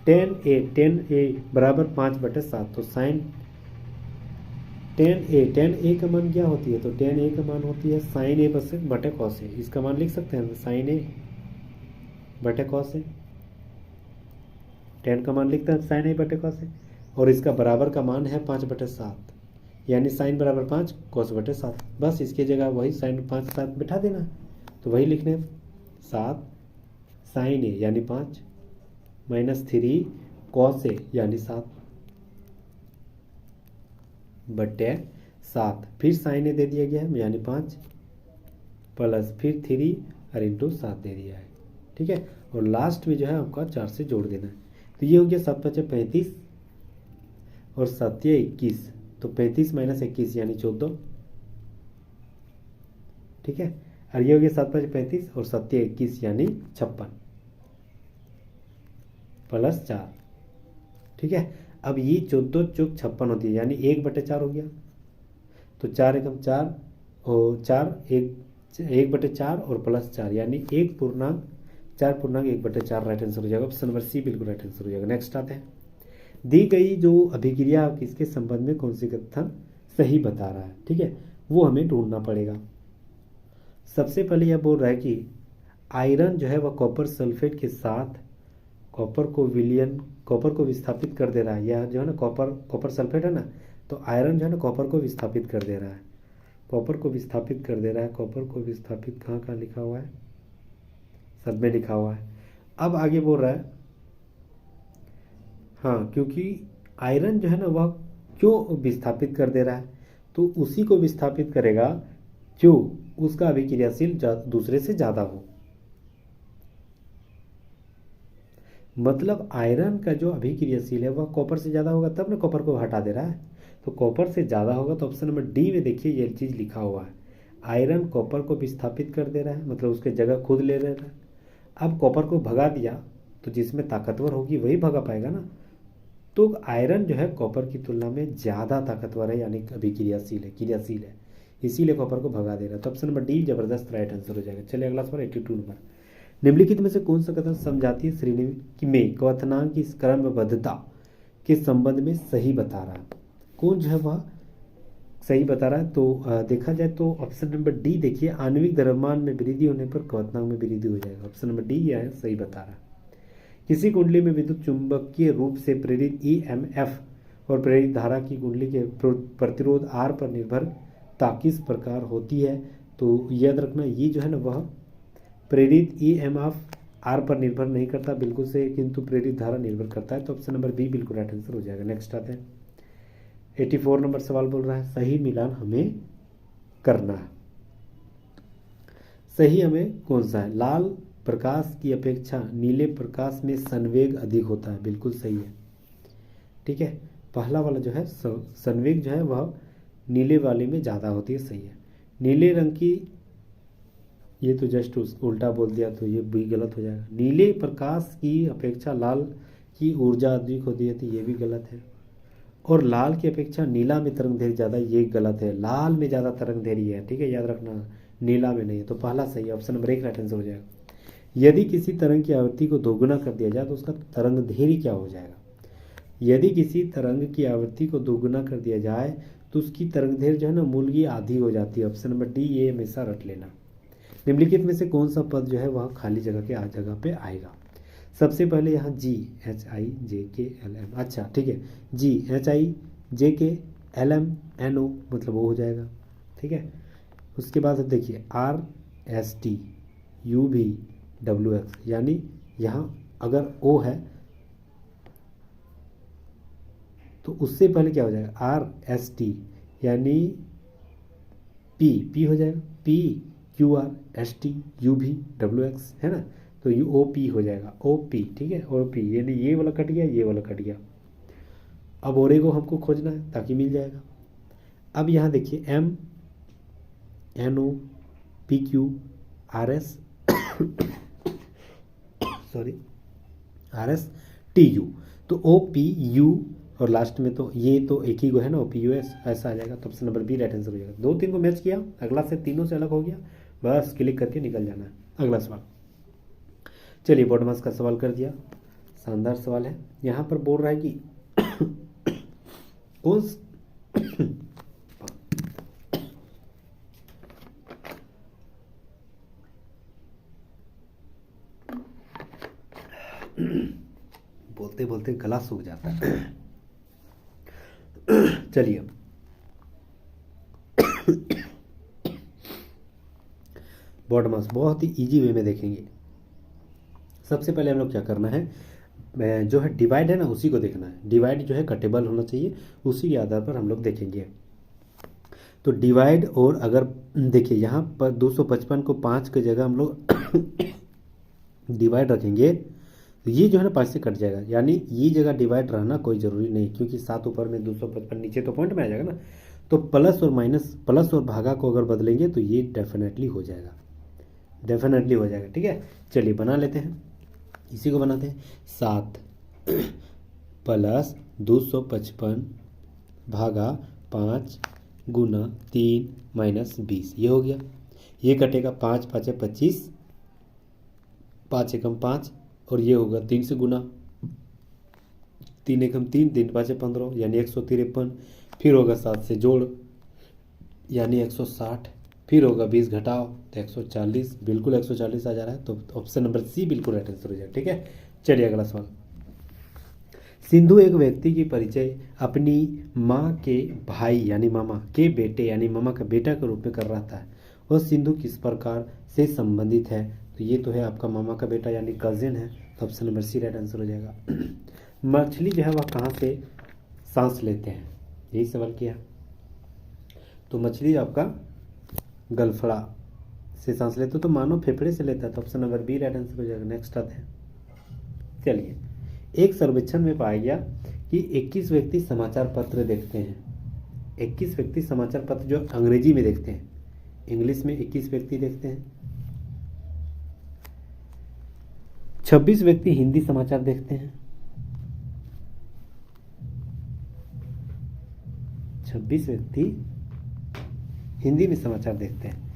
10a बराबर 5/7, तो साइन 10a का मान क्या होती है, तो 10a का मान होती है साइन ए बटे कॉस ए। इसका मान लिख सकते हैं साइन ए बटे कॉस ए, 10 का मान लिखते हैं साइन ए बटे कॉस ए, और इसका बराबर का मान है 5/7 यानी साइन बराबर 5 कॉस बटे 7। बस इसकी जगह वही साइन 5 7 बिठा देना, तो वही लिखने 7 साइन ए यानी 5 -3 कॉस ए यानी 7 बटे 7, फिर साइन ए दे दिया गया है यानी 5 प्लस फिर 3 और इंटू 7 दे दिया है, ठीक है। और लास्ट में जो है आपका 4 से जोड़ देना है, तो ये हो गया 7 × 5 = 35 और 7 × 21, तो 35 - 21 यानी 14, ठीक है। और ये हो गया 7 × 5 = 35 और 7 × 21 यानी 56 प्लस 4, ठीक है। अब ये 14 × 4 = 56 होती है यानी 1/4 हो गया, तो 4 × 4 और 4 1/4 और प्लस 4 यानी 4.1/4 राइट आंसर हो जाएगा। ऑप्शन नंबर सी बिल्कुल राइट आंसर हो जाएगा। नेक्स्ट आते हैं, दी गई जो अभिक्रिया किसके संबंध में कौन सी कथन सही बता रहा है, ठीक है, वो हमें ढूंढना पड़ेगा। सबसे पहले यह बोल रहा है कि आयरन जो है वह कॉपर सल्फेट के साथ कॉपर को विस्थापित कर दे रहा है। यह जो है ना कॉपर सल्फेट है ना, तो आयरन जो है ना कॉपर को विस्थापित कर दे रहा है, कॉपर को विस्थापित कहाँ लिखा हुआ है, सब में लिखा हुआ है। अब आगे बोल रहा है, हाँ, क्योंकि आयरन जो है ना वह क्यों विस्थापित कर दे रहा है, तो उसी को विस्थापित करेगा जो उसका अभिक्रियाशील दूसरे से ज़्यादा हो। मतलब आयरन का जो अभिक्रियाशील है वह कॉपर से ज़्यादा होगा तब ना कॉपर को हटा दे रहा है, तो कॉपर से ज़्यादा होगा। तो ऑप्शन नंबर डी में देखिए ये चीज़ लिखा हुआ है, आयरन कॉपर को विस्थापित कर दे रहा है, मतलब उसके जगह खुद ले रहा है। अब कॉपर को भगा दिया तो जिसमें ताकतवर होगी वही भगा पाएगा ना। तो आयरन जो है कॉपर की तुलना में ज़्यादा ताकतवर है, यानी क्रियाशील है, इसीलिए कॉपर को भगा दे रहा है। तो ऑप्शन नंबर डी जबरदस्त राइट आंसर हो जाएगा। चलिए अगला सवाल 82 नंबर। निम्नलिखित में से कौन सा कथन समजातीय श्रेणी में क्वथनांक की क्रमबद्धता के संबंध में सही बता रहा है? कौन जो है वह सही बता रहा है? तो देखा जाए तो ऑप्शन नंबर डी देखिए, आणविक द्रव्यमान में वृद्धि होने पर क्वथनांक में वृद्धि हो जाएगा। ऑप्शन नंबर डी यह सही बता रहा है। किसी कुंडली में विद्युत चुंबकीय रूप से प्रेरित ईएमएफ और प्रेरित धारा की कुंडली के प्रतिरोध आर पर निर्भरता किस प्रकार होती है? तो याद रखना ये जो है ना वह प्रेरित ईएमएफ आर पर निर्भर नहीं करता बिल्कुल से, किंतु प्रेरित धारा निर्भर करता है। तो ऑप्शन नंबर बी बिल्कुल राइट आंसर हो जाएगा। नेक्स्ट आते हैं 84 नंबर सवाल बोल रहा है सही मिलान हमें करना है। सही हमें कौन सा है? लाल प्रकाश की अपेक्षा नीले प्रकाश में संवेग अधिक होता है, बिल्कुल सही है। ठीक है, पहला वाला जो है संवेग जो है वह नीले वाले में ज़्यादा होती है, सही है। नीले रंग की, ये तो जस्ट उल्टा बोल दिया तो ये भी गलत हो जाएगा। नीले प्रकाश की अपेक्षा लाल की ऊर्जा अधिक होती है, तो ये भी गलत है। और लाल की अपेक्षा नीला में तरंग धैर्य ज़्यादा, ये गलत है। लाल में ज़्यादा तरंग धैर्य है, ठीक है, याद रखना, नीला में नहीं है। तो पहला सही है, ऑप्शन नंबर 1 राइट आंसर हो जाएगा। यदि किसी तरंग की आवृत्ति को दोगुना कर दिया जाए तो उसका तरंग धैर्य क्या हो जाएगा? यदि किसी तरंग की आवृत्ति को दोगुना कर दिया जाए तो उसकी तरंग धैर्य जो है ना मूल की आधी हो जाती है। ऑप्शन नंबर डी ये हमेशा रट लेना। निम्नलिखित में से कौन सा पद जो है वह खाली जगह के जगह पे आएगा? सबसे पहले यहाँ GHIJKLM, अच्छा ठीक है, GHIJKLM NO मतलब वो हो जाएगा, ठीक है। उसके बाद देखिए RSTUVWX, यानी यहाँ अगर O है तो उससे पहले क्या हो जाएगा? RST यानी P हो जाएगा, PQRSTUVWX है ना, तो OP हो जाएगा, OP, ठीक है, OP, यानी ये वाला कट गया, ये वाला कट गया। अब ओरे को हमको खोजना है ताकि मिल जाएगा। अब यहाँ देखिए MNOPQRS सॉरी RSTU, तो OPU और लास्ट में तो ये तो एक ही को है ना, OPUS, ऐसा आ जाएगा। तो option number B right answer हो जाएगा। 2-3 को मैच किया, अगला से तीनों से अलग हो गया, बस क्लिक करके निकल जाना है। अगला सवाल, चलिए बॉडमास का सवाल कर दिया, शानदार सवाल है। यहाँ पर बोल रहा है कि कौन बोलते बोलते गला सूख जाता है। चलिए बॉडमास बहुत ही इजी वे में देखेंगे। सबसे पहले हम लोग क्या करना है, जो है डिवाइड है ना उसी को देखना है। डिवाइड जो है कटेबल होना चाहिए, उसी के आधार पर हम लोग देखेंगे। तो डिवाइड, और अगर देखिए यहाँ पर 255 को 5 की जगह हम लोग डिवाइड रखेंगे तो ये जो है ना 5 से कट जाएगा, यानी ये जगह डिवाइड रहना कोई ज़रूरी नहीं, क्योंकि 7 ऊपर में 255 नीचे तो पॉइंट में आ जाएगा ना। तो प्लस और माइनस, प्लस और भागा को अगर बदलेंगे तो ये डेफिनेटली हो जाएगा, डेफिनेटली हो जाएगा, ठीक है। चलिए बना लेते हैं, इसी को बनाते हैं। 7 प्लस 255 भागा 5 गुना 3 माइनस 20, ये हो गया। ये कटेगा 5 5 25, 5 एकम 5, और ये होगा 3 से गुना, 3 एकम 3, 3 5 15, यानी 153। फिर होगा 7 से जोड़, यानी 160, फिर होगा 20 घटाओ तो 140, बिल्कुल 140 आ जा रहा है। तो ऑप्शन नंबर सी बिल्कुल राइट आंसर हो जाए, ठीक है। चलिए अगला सवाल। सिंधु एक व्यक्ति की परिचय अपनी माँ के भाई यानी मामा के बेटे यानी मामा का बेटा के रूप में कर रहा था। वह सिंधु किस प्रकार से संबंधित है? तो ये तो है आपका मामा का बेटा यानी कजिन है, तो option number C right answer हो जाएगा। मछली जो है वह कहाँ से सांस लेते हैं? यही सवाल किया, तो मछली आपका गलफड़ा से सांस लेते तो मानो फेफड़े से लेता है, तो option number B right answer हो जाएगा। नेक्स्ट आते हैं, चलिए। एक सर्वेक्षण में पाया गया कि 21 व्यक्ति समाचार पत्र देखते हैं। 21 व्यक्ति समाचार पत्र जो अंग्रेजी में देखते हैं, इंग्लिश में 21 व्यक्ति देखते हैं। 26 व्यक्ति हिंदी समाचार देखते हैं। 26 व्यक्ति हिंदी में समाचार देखते हैं।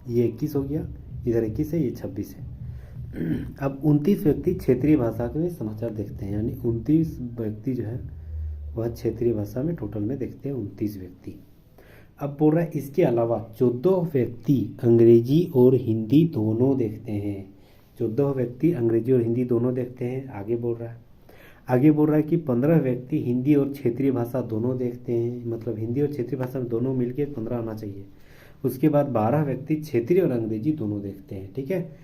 ये 21 हो गया, इधर 21 है, ये 26 है। अब 29 व्यक्ति क्षेत्रीय भाषा में समाचार देखते हैं, यानी 29 व्यक्ति जो है वह क्षेत्रीय भाषा में टोटल में देखते हैं 29 व्यक्ति। अब बोल रहा है इसके अलावा 14 व्यक्ति अंग्रेजी और हिंदी दोनों देखते हैं। 14 व्यक्ति अंग्रेजी और हिंदी दोनों देखते हैं। आगे बोल रहा है कि 15 व्यक्ति हिंदी और क्षेत्रीय भाषा दोनों देखते हैं, मतलब हिंदी और क्षेत्रीय भाषा में दोनों मिलके 15 आना चाहिए। उसके बाद 12 व्यक्ति क्षेत्रीय और अंग्रेजी दोनों देखते हैं। ठीक है,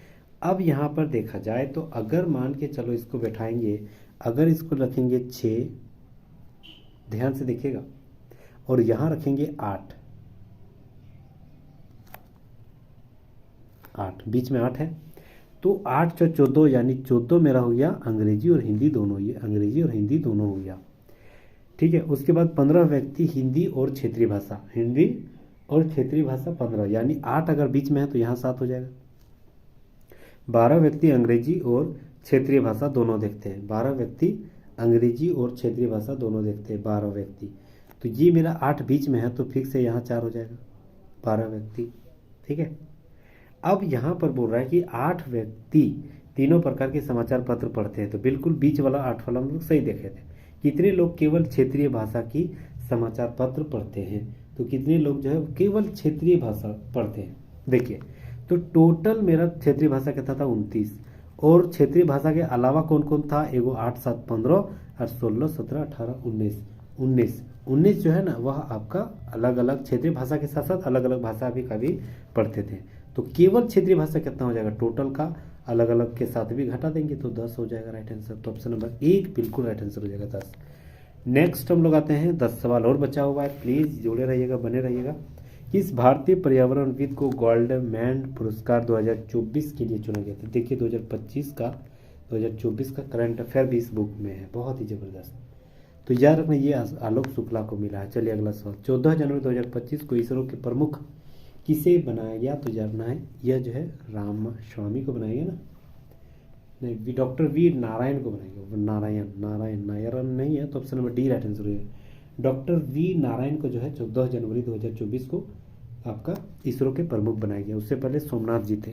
अब यहाँ पर देखा जाए तो अगर मान के चलो इसको बैठाएंगे, अगर इसको रखेंगे 6, ध्यान से देखिएगा, और यहाँ रखेंगे 8, बीच में 8 है, तो 8 × 14 यानी 14 मेरा हो गया अंग्रेजी और हिंदी दोनों, ये अंग्रेजी और हिंदी दोनों हो गया। ठीक है, उसके बाद 15 व्यक्ति हिंदी और क्षेत्रीय भाषा, हिंदी और क्षेत्रीय भाषा 15, यानी 8 अगर बीच में है तो यहाँ 7 हो जाएगा। 12 व्यक्ति अंग्रेजी और क्षेत्रीय भाषा दोनों देखते हैं। 12 व्यक्ति अंग्रेजी और क्षेत्रीय भाषा दोनों देखते हैं, 12 व्यक्ति, तो ये मेरा 8 बीच में है तो फिर से यहाँ 4 हो जाएगा, 12 व्यक्ति। ठीक है, अब यहाँ पर बोल रहा है कि 8 व्यक्ति तीनों प्रकार के समाचार पत्र पढ़ते हैं, तो बिल्कुल बीच वाला 8 वाला हम लोग सही देखे थे। कितने लोग केवल क्षेत्रीय भाषा की समाचार पत्र पढ़ते हैं, तो कितने लोग जो है केवल क्षेत्रीय भाषा पढ़ते हैं। देखिए, तो टोटल मेरा क्षेत्रीय भाषा कितना था 29, और क्षेत्रीय भाषा के अलावा कौन कौन था, एगो 8 7 15 और 16 17 18 19 जो है ना वह आपका अलग अलग क्षेत्रीय भाषा के साथ साथ अलग अलग भाषा भी कभी पढ़ते थे। तो केवल क्षेत्रीय भाषा कितना हो जाएगा, टोटल का अलग अलग के साथ भी घटा देंगे तो 10 हो जाएगा राइट आंसर। तो ऑप्शन नंबर 1 बिल्कुल राइट आंसर हो जाएगा 10। नेक्स्ट हम लोग आते हैं, 10 सवाल और बचा हुआ है, प्लीज़ जुड़े रहिएगा, बने रहिएगा। किस भारतीय पर्यावरणविद को गोल्डमैन पुरस्कार 2024 के लिए चुना गया था। देखिए 2024 का करंट अफेयर भी इस बुक में है, बहुत ही ज़बरदस्त। तो याद रखना ये आलोक शुक्ला को मिला है। चलिए अगला सवाल, 14 जनवरी 2025 को इसरो के प्रमुख किसे बनाया गया, तो जानना है यह जो है रामास्वामी को बनाया गया ना, नहीं डॉक्टर वी नारायण को बनाएंगे, नारायण नहीं है, तो option number D right answer है। डॉक्टर वी नारायण को जो है 14 जनवरी 2024 को आपका इसरो के प्रमुख बनाया गया। उससे पहले सोमनाथ जी थे।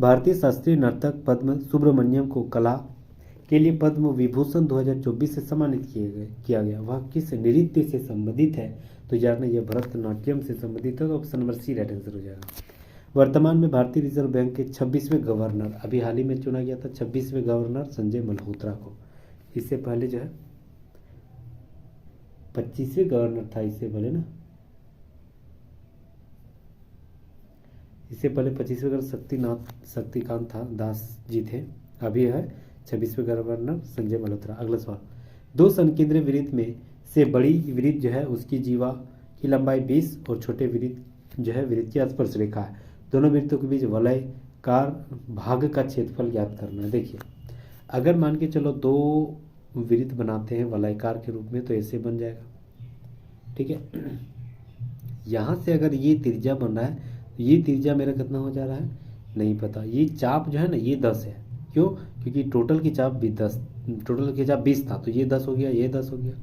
भारतीय शास्त्रीय नर्तक पद्म सुब्रमण्यम को कला के लिए पद्म विभूषण 2024 से सम्मानित किया गया। वह किस नृत्य से संबंधित है, तो जानना यह भरतनाट्यम से संबंधित है, तो option number C right answer हो जाएगा। वर्तमान में भारतीय रिजर्व बैंक के 26वें गवर्नर, अभी हाल ही में चुना गया था 26वें गवर्नर संजय मल्होत्रा को। इससे पहले जो है 25वें गवर्नर था, इससे पहले ना, इससे पहले 25वें गवर्नर शक्तिकांत था दास जी थे, अभी है 26वें गवर्नर संजय मल्होत्रा। अगला सवाल, 2 संकेंद्रीय वृत्त में से बड़ी वृत्त जो है उसकी जीवा की लंबाई 20 और छोटे वृत्त जो है वृत्त की स्पर्श रेखा है। दोनों वृत्तों के बीच वलयकार भाग का क्षेत्रफल ज्ञात करना है। देखिए, अगर मान के चलो 2 वृत्त बनाते हैं वलयकार के रूप में तो ऐसे बन जाएगा। ठीक है, यहाँ से अगर ये त्रिज्या बन रहा है तो ये त्रिज्या मेरा कितना हो जा रहा है नहीं पता। ये चाप जो है ना ये 10 है, क्यों, क्योंकि टोटल की चाप 20 था, तो ये 10 हो गया, ये 10 हो गया।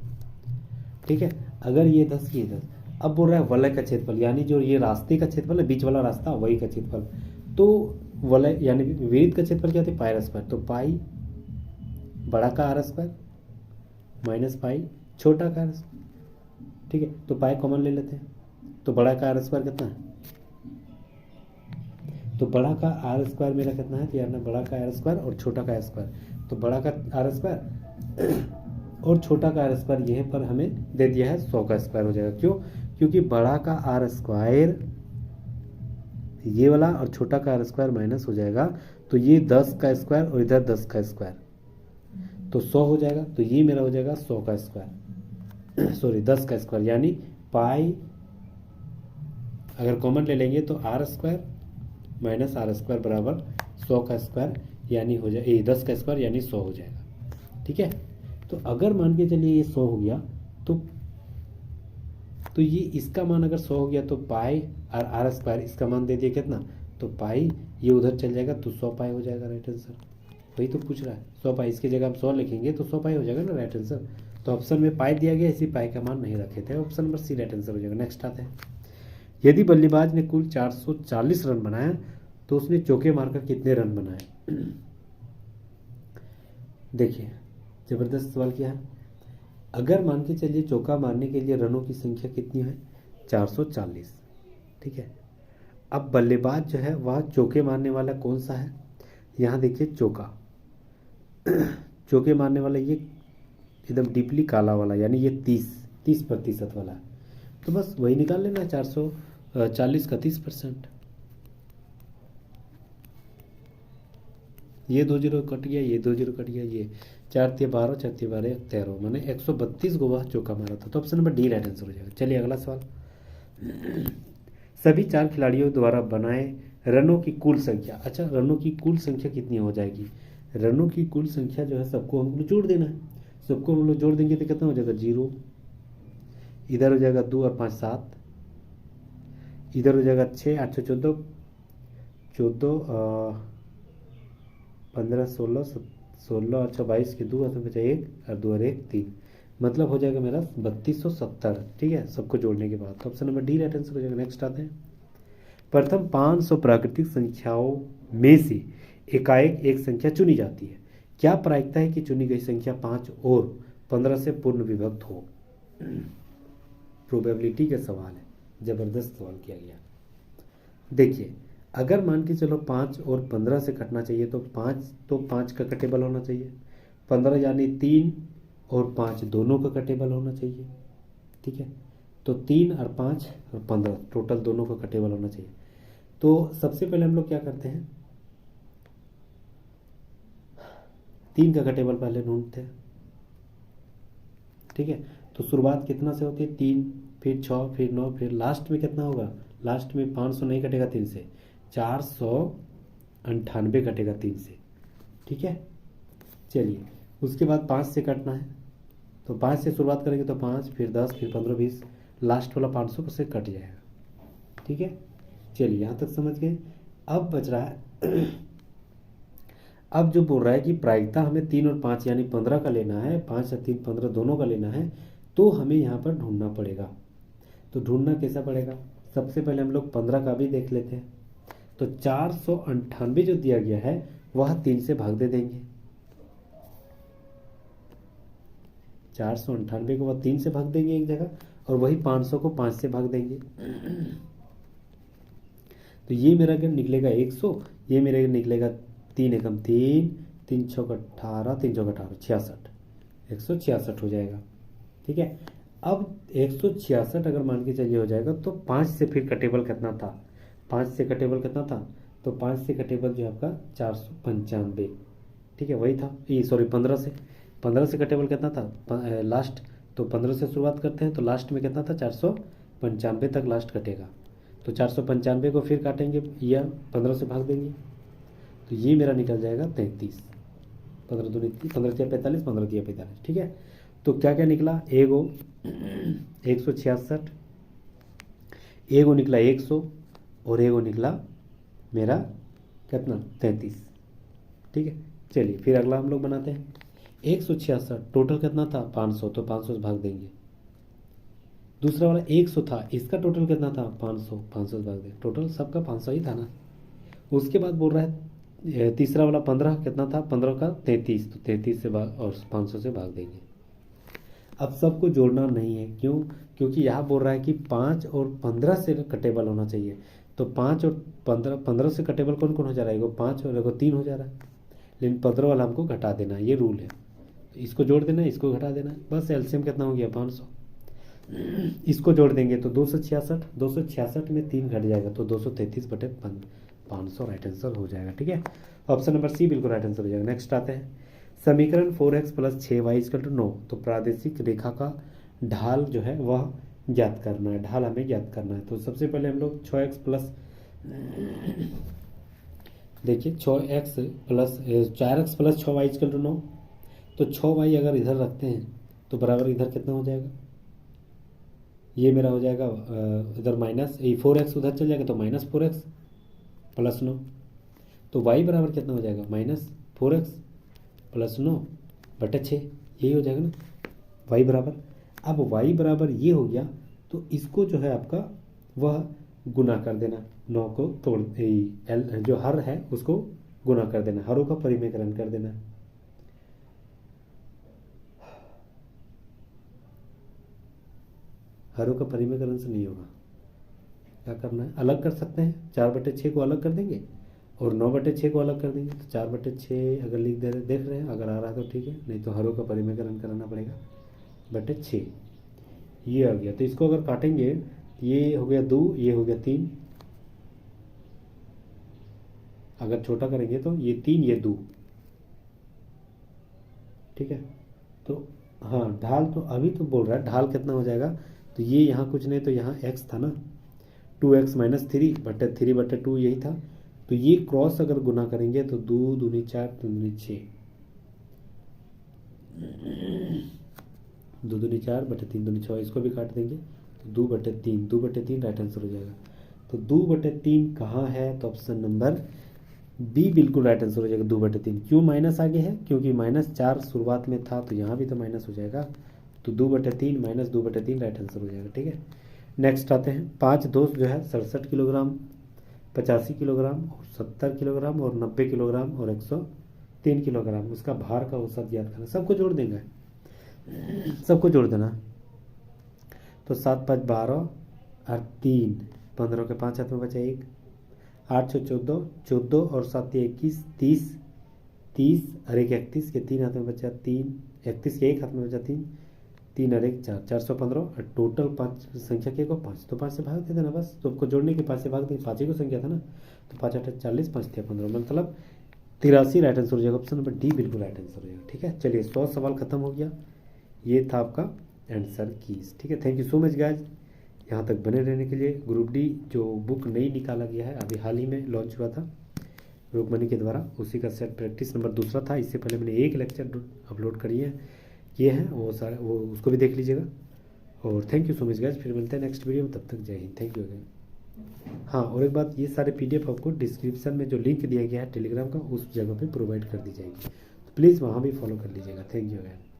ठीक है, अगर ये 10 ये 10, अब बोल रहा है वलय का क्षेत्रफल, यानी जो ये रास्ते का क्षेत्रफल है, बीच वाला रास्ता वही का क्षेत्रफल, तो वलय यानी वृत्त का क्षेत्रफल क्या थे पाई स्क्वायर, तो पाई बड़ा का आर स्क्वायर माइनस पाई छोटा का आर स्क्वायर। ठीक है, तो पाई कॉमन ले लेते हैं, तो बड़ा का आर स्क्वायर कितना है, तो बड़ा का आर स्क्वायर मेरा कितना है, तो यार ना बड़ा का आर स्क्वायर और छोटा का आर स्क्वायर, तो बड़ा का आर स्क्वायर और छोटा का आर स्क्वायर यहीं पर हमें दे दिया है 100 का स्क्वायर हो जाएगा। क्यों, क्योंकि बड़ा का आर स्क्वायर ये वाला और छोटा का आर स्क्वायर माइनस हो जाएगा, तो ये 10 का स्क्वायर और इधर 10 का स्क्वायर, तो 100 हो जाएगा, तो ये मेरा हो जाएगा 100 का स्क्वायर, सॉरी 10 का स्क्वायर, यानी पाई अगर कॉमन ले लेंगे तो R square minus R square बराबर 100 का स्क्वायर, यानी हो जाए 10 का स्क्वायर यानी 100 हो जाएगा। ठीक है, तो अगर मान के चलिए ये 100 हो गया तो तो ये इसका मान अगर 100 हो गया तो पाई और आर स्क्वायर इसका मान दे दिया कितना, तो पाई, ये उधर चल जाएगा तो 100 पाई हो जाएगा राइट आंसर। वही तो पूछ रहा है, 100 पाई, इसकी जगह हम 100 लिखेंगे तो 100 पाई हो जाएगा ना राइट आंसर। तो ऑप्शन में पाई दिया गया, इसी पाई का मान नहीं रखे थे, option number C right answer हो जाएगा। नेक्स्ट आते हैं, यदि बल्लेबाज ने कुल 440 रन बनाया तो उसने चौके मारकर कितने रन बनाए। देखिए ज़बरदस्त सवाल किया है। अगर मान के चलिए चौका मारने के लिए रनों की संख्या कितनी है, 440, ठीक है। अब बल्लेबाज जो है वह चौके मारने वाला कौन सा है, यहाँ देखिए चौका, चौके मारने वाला ये एकदम डीपली काला वाला, यानी ये 30% वाला है। तो बस वही निकाल लेना, 440 का 30%। ये 2 जीरो कट गया, ये 2 जीरो कट गया, ये 4 तिया 12, 4 तिया 12, 13, मैंने 132 को वह चौका मारा था। तो option number D right answer हो जाएगा। चलिए अगला सवाल, सभी 4 खिलाड़ियों द्वारा बनाए रनों की कुल संख्या, अच्छा रनों की कुल संख्या कितनी हो जाएगी, रनों की कुल संख्या जो है सबको हम लोग जोड़ देना है, सबको हम लोग जोड़ देंगे तो कितना हो जाएगा 0, इधर हो जाएगा 2 और 5 7, इधर हो जाएगा 6 8 14 14 15 16 16 अच्छा 22 के 2 बचा 1 और 2 और 1 3, मतलब हो जाएगा मेरा 3270, ठीक है, सबको जोड़ने के बाद। तो option number D right answer हो जाएगा। नेक्स्ट आते हैं, प्रथम 500 प्राकृतिक संख्याओं में से एकाएक एक संख्या चुनी जाती है, क्या प्रायिकता है कि चुनी गई संख्या 5 और 15 से पूर्ण विभक्त हो। प्रोबेबिलिटी का सवाल है, जबरदस्त सवाल किया गया। देखिए अगर मान के चलो 5 और 15 से कटना चाहिए तो 5 का कटेबल होना चाहिए, 15 यानी 3 और 5 दोनों का कटेबल होना चाहिए, ठीक है। तो 3 और 5 और 15 टोटल दोनों का कटेबल होना चाहिए। तो सबसे पहले हम लोग क्या करते हैं, 3 का कटेबल पहले ढूंढते हैं, ठीक है। तो शुरुआत कितना से होती है, 3 फिर 6 फिर 9 फिर लास्ट में कितना होगा, लास्ट में 500 नहीं कटेगा 3 से, 498 कटेगा 3 से, ठीक है। चलिए उसके बाद 5 से कटना है, तो 5 से शुरुआत करेंगे तो 5 फिर 10 फिर 15 20, लास्ट वाला 500 से कट जाएगा, ठीक है। चलिए यहाँ तक समझ गए। अब बच रहा है अब जो बोल रहा है कि प्रायिकता हमें 3 और 5 यानी 15 का लेना है, 5 और 3 15 दोनों का लेना है, तो हमें यहाँ पर ढूंढना पड़ेगा। तो ढूंढना कैसा पड़ेगा, सबसे पहले हम लोग 15 का भी देख लेते हैं। तो 498 जो दिया गया है वह 3 से भाग दे देंगे, 498 को वह 3 से भाग देंगे एक जगह, और वही 500 को 5 से भाग देंगे। तो ये मेरा क्या निकलेगा 100, ये मेरा निकलेगा 3 एकम 3, 3 छः 18, 3 चौक 18 66, 166 हो जाएगा, ठीक है। अब 166 अगर मान के चलिए हो जाएगा तो 5 से फिर कटेबल कितना था, 5 से कटेबल कितना था, तो 5 से कटेबल जो है आपका 495, ठीक है वही था, ये सॉरी 15 से कटेबल कितना था लास्ट, तो 15 से शुरुआत करते हैं तो लास्ट में कितना था 495 तक लास्ट कटेगा। तो 495 को फिर काटेंगे या 15 से भाग देंगे, तो ये मेरा निकल जाएगा 33, 15 दूनी 15 तिया 45, 15 तिया 45, ठीक है। तो क्या क्या निकला, एगो 166, एगो निकला 100 और एगो निकला मेरा कितना 33, ठीक है। चलिए फिर अगला हम लोग बनाते हैं, 166 टोटल कितना था 500, तो 500 से भाग देंगे। दूसरा वाला 100 था, इसका टोटल कितना था 500, 500 से भाग देंगे, टोटल सबका 500 ही था ना। उसके बाद बोल रहा है तीसरा वाला 15 कितना था, 15 का 33, तो 33 से भाग और 500 से भाग देंगे। अब सबको जोड़ना नहीं है, क्यों, क्योंकि यहाँ बोल रहा है कि 5 और 15 से कटेबल होना चाहिए, तो 5 और 15 से कटेबल कौन कौन हो जा रहा है, 5 और 3 हो जा रहा है, लेकिन 15 वाला हमको घटा देना है, ये रूल है। तो इसको जोड़ देना, इसको घटा देना, बस एलसीएम कितना हो गया 500, इसको जोड़ देंगे तो 266 में 3 घट जाएगा तो 233/500 राइट आंसर हो जाएगा, ठीक है। ऑप्शन नंबर सी बिल्कुल राइट आंसर हो जाएगा। नेक्स्ट आते हैं, समीकरण 4x + 6y = 9, तो प्रादेशिक रेखा का ढाल जो है वह ज्ञात करना है, ढाल हमें ज्ञात करना है। तो सबसे पहले हम लोग 6x प्लस देखिए 4x + 6y = 9, तो 6y अगर इधर रखते हैं तो बराबर इधर कितना हो जाएगा ये मेरा हो जाएगा इधर माइनस, ये 4x उधर चल जाएगा तो -4x प्लस 9। तो y बराबर कितना हो जाएगा, -4x प्लस 9 बटे 6, यही हो जाएगा ना y बराबर। अब y बराबर ये हो गया, तो इसको जो है आपका वह गुना कर देना, 9 को तोड़ एल जो हर है उसको गुना कर देना, हरों का परिमेयकरण कर देना। हरों का परिमेयकरण से नहीं होगा, क्या करना है, अलग कर सकते हैं, 4/6 को अलग कर देंगे और 9/6 को अलग कर देंगे। तो 4/6 अगर लिख दे रहे, देख रहे हैं, अगर आ रहा है तो ठीक है, नहीं तो हरों का परिमेयकरण कराना पड़ेगा, बटे 6 ये आ गया। तो इसको अगर काटेंगे, ये हो गया 2, ये हो गया 3, अगर छोटा करेंगे तो ये 3 ये 2, ठीक है। तो हाँ ढाल तो अभी तो बोल रहा है, ढाल कितना हो जाएगा, तो ये यहाँ कुछ नहीं तो यहाँ x था ना, 2x - 3 बटे 3/2 यही था। तो ये क्रॉस अगर गुना करेंगे तो 2 दूनी 4 3 दूनी 6, 2 दूनी 4 बटे 3 दूनी 6, इसको भी काट देंगे तो 2/3, 2/3 राइट आंसर हो जाएगा। तो 2/3 कहाँ है, तो ऑप्शन नंबर बी बिल्कुल राइट आंसर हो जाएगा, 2/3। क्यों माइनस आगे है, क्योंकि -4 शुरुआत में था, तो यहाँ भी तो माइनस हो जाएगा। तो 2/3 - 2/3 राइट आंसर हो जाएगा, ठीक है। नेक्स्ट आते हैं, 5 दोस्त जो है 67 किलोग्राम, 85 किलोग्राम और 70 किलोग्राम और 90 किलोग्राम और 103 किलोग्राम, उसका भार का औसत याद करना। सबको जोड़ देंगे, सबको जोड़ देना। तो 7 5 12 और 3 15 के 5 हाथ में बचा 1, 8 6 14 14 और 7 21 30 30 और 1 31 के 3 हाथ में बचा 3, 31 के 1 हाथ में बचा 3, 3 और 1 4, 415 और टोटल 5 संख्या के को 5, तो 5 से भाग दे देना बस। तो आपको जोड़ने के 5 से भाग देंगे, 5 ही को संख्या था ना, तो 5 8 40 5 3 15, मतलब 83 राइट आंसर हो जाएगा। ऑप्शन नंबर डी बिल्कुल राइट आंसर हो जाएगा, ठीक है। चलिए 100 सवाल खत्म हो गया, ये था आपका आंसर कीज, ठीक है। Thank you so much guys, यहाँ तक बने रहने के लिए। ग्रुप डी जो बुक नई निकाला गया है, अभी हाल ही में लॉन्च हुआ था रुकमणी के द्वारा, उसी का सेट प्रैक्टिस नंबर 2 था। इससे पहले मैंने एक लेक्चर अपलोड किए हैं, वो सारे वो उसको भी देख लीजिएगा। और thank you so much guys, फिर मिलते हैं नेक्स्ट वीडियो में, तब तक जय हिंद, थैंक यू अगेन। हाँ और एक बात, ये सारे PDF आपको डिस्क्रिप्शन में जो लिंक दिया गया है टेलीग्राम का, उस जगह पे प्रोवाइड कर दी जाएगी, तो प्लीज़ वहाँ भी फॉलो कर लीजिएगा। Thank you again.